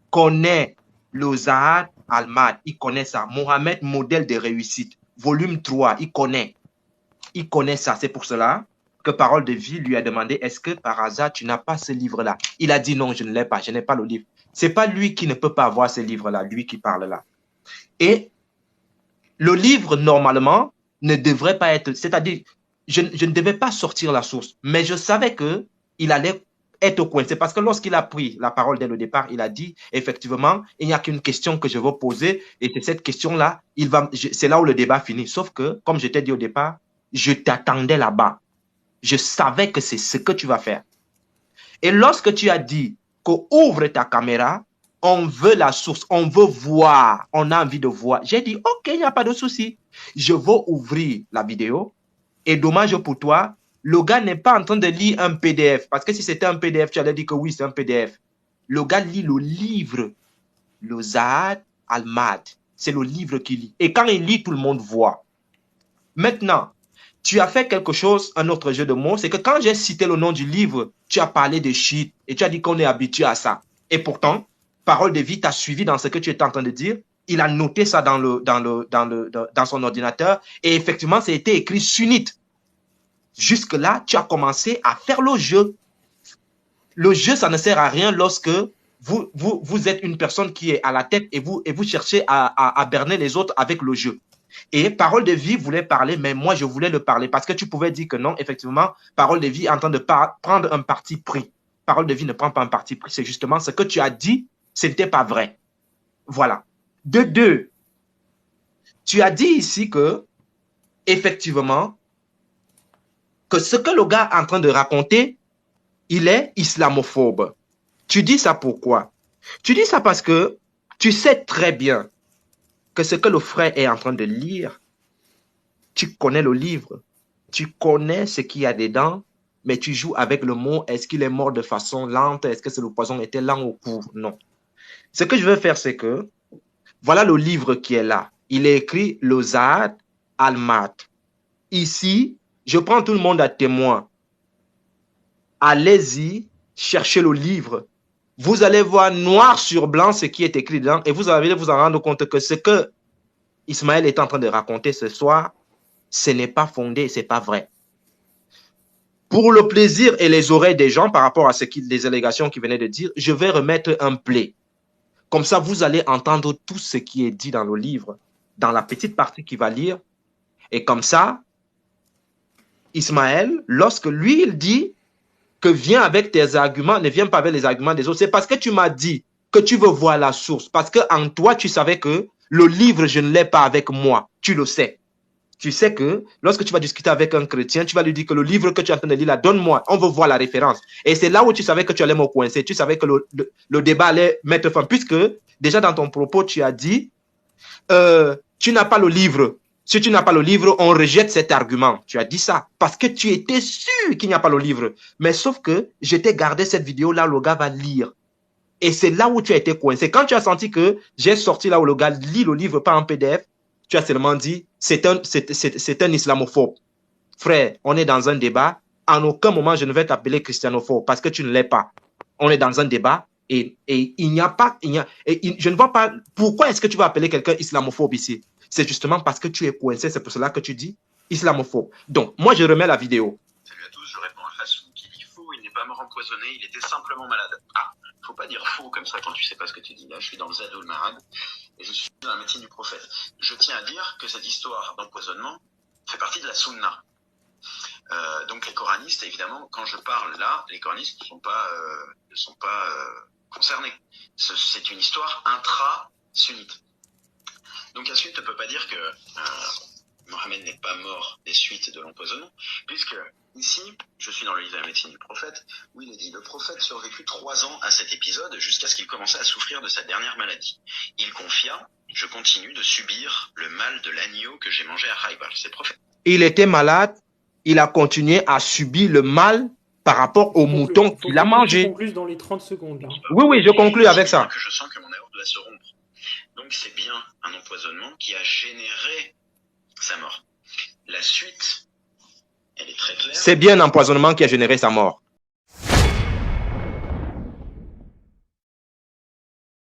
connaît le Zahad al-Mad, il connaît ça. Mohamed, modèle de réussite, volume 3, il connaît. Il connaît ça. C'est pour cela que Parole de Vie lui a demandé, est-ce que par hasard tu n'as pas ce livre-là? Il a dit non, je ne l'ai pas, je n'ai pas le livre. C'est pas lui qui ne peut pas avoir ce livre-là, lui qui parle là. Et le livre, normalement, ne devrait pas être, c'est-à-dire, je ne devais pas sortir la source, mais je savais que il allait être coincé parce que lorsqu'il a pris la parole dès le départ, il a dit, effectivement, il n'y a qu'une question que je veux poser et c'est cette question-là, c'est là où le débat finit. Sauf que, comme je t'ai dit au départ, je t'attendais là-bas. Je savais que c'est ce que tu vas faire. Et lorsque tu as dit qu'ouvre ta caméra, on veut la source, on veut voir, on a envie de voir. J'ai dit, OK, il n'y a pas de souci. Je vais ouvrir la vidéo. Et dommage pour toi, le gars n'est pas en train de lire un PDF. Parce que si c'était un PDF, tu allais dire que oui, c'est un PDF. Le gars lit le livre, le Zahad al-Mad. C'est le livre qu'il lit. Et quand il lit, tout le monde voit. Maintenant, tu as fait quelque chose, un autre jeu de mots, c'est que quand j'ai cité le nom du livre, tu as parlé de shit et tu as dit qu'on est habitué à ça. Et pourtant, Parole de Vie t'a suivi dans ce que tu étais en train de dire. Il a noté ça dans son ordinateur et effectivement, ça a été écrit sunnite. Jusque-là, tu as commencé à faire le jeu. Le jeu, ça ne sert à rien lorsque vous êtes une personne qui est à la tête et vous cherchez à berner les autres avec le jeu. Et Parole de Vie voulait parler, mais moi, je voulais le parler parce que tu pouvais dire que non, effectivement, Parole de Vie est en train de prendre un parti pris. Parole de Vie ne prend pas un parti pris. C'est justement ce que tu as dit, ce n'était pas vrai. Voilà. De deux, tu as dit ici que, effectivement, que ce que le gars est en train de raconter, il est islamophobe. Tu dis ça pourquoi? Tu dis ça parce que tu sais très bien que ce que le frère est en train de lire, tu connais le livre, tu connais ce qu'il y a dedans, mais tu joues avec le mot, est-ce qu'il est mort de façon lente, est-ce que le poison était lent ou court? Non. Ce que je veux faire, c'est que, voilà le livre qui est là. Il est écrit le Zahad al-Mad. Ici, je prends tout le monde à témoin. Allez-y, cherchez le livre. Vous allez voir noir sur blanc ce qui est écrit dedans et vous allez vous en rendre compte que ce que Ismaël est en train de raconter ce soir, ce n'est pas fondé, ce n'est pas vrai. Pour le plaisir et les oreilles des gens par rapport à les allégations qu'il venait de dire, je vais remettre un play. Comme ça, vous allez entendre tout ce qui est dit dans le livre, dans la petite partie qu'il va lire. Et comme ça, Ismaël, lorsque lui, il dit que viens avec tes arguments, ne viens pas avec les arguments des autres, c'est parce que tu m'as dit que tu veux voir la source. Parce qu'en toi, tu savais que le livre, je ne l'ai pas avec moi. Tu le sais. Tu sais que lorsque tu vas discuter avec un chrétien, tu vas lui dire que le livre que tu es en train de lire là, donne-moi, on veut voir la référence. Et c'est là où tu savais que tu allais me coincer, tu savais que le débat allait mettre fin, puisque déjà dans ton propos, tu as dit, tu n'as pas le livre. Si tu n'as pas le livre, on rejette cet argument. Tu as dit ça parce que tu étais sûr qu'il n'y a pas le livre. Mais sauf que je t'ai gardé cette vidéo là où le gars va lire. Et c'est là où tu as été coincé. Quand tu as senti que j'ai sorti là où le gars lit le livre, pas en PDF, tu as seulement dit, c'est un islamophobe. Frère, on est dans un débat. En aucun moment, je ne vais t'appeler christianophobe parce que tu ne l'es pas. On est dans un débat et il n'y a pas... je ne vois pas... Pourquoi est-ce que tu vas appeler quelqu'un islamophobe ici? C'est justement parce que tu es coincé. C'est pour cela que tu dis islamophobe. Donc, moi, je remets la vidéo. Salut à tous, je réponds à Hassou qui dit faux. Il n'est pas mort empoisonné, il était simplement malade. Ah, faut pas dire faux comme ça quand tu sais pas ce que tu dis. Là, je suis dans le Zadoul Mahad et je suis dans la médecine du prophète. Je tiens à dire que cette histoire d'empoisonnement fait partie de la sunna. Donc les coranistes, évidemment, quand je parle là, les coranistes ne sont pas concernés. C'est une histoire intra-sunnite. Donc la suite ne peut pas dire que Mohammed n'est pas mort des suites de l'empoisonnement, puisque ici, je suis dans le livre de la médecine du prophète, où il est dit, le prophète survécut 3 ans à cet épisode jusqu'à ce qu'il commençât à souffrir de sa dernière maladie. Il confia, je continue de subir le mal de l'agneau que j'ai mangé à Khaybar. C'est le prophète. Il était malade, il a continué à subir le mal par rapport au mouton qu'il a mangé. Tu conclues dans les 30 secondes là. Oui, je conclus avec ça. Que je sens que mon aorte va se rompre. Donc c'est bien un empoisonnement qui a généré sa mort. La suite, elle est très claire. C'est bien un empoisonnement qui a généré sa mort.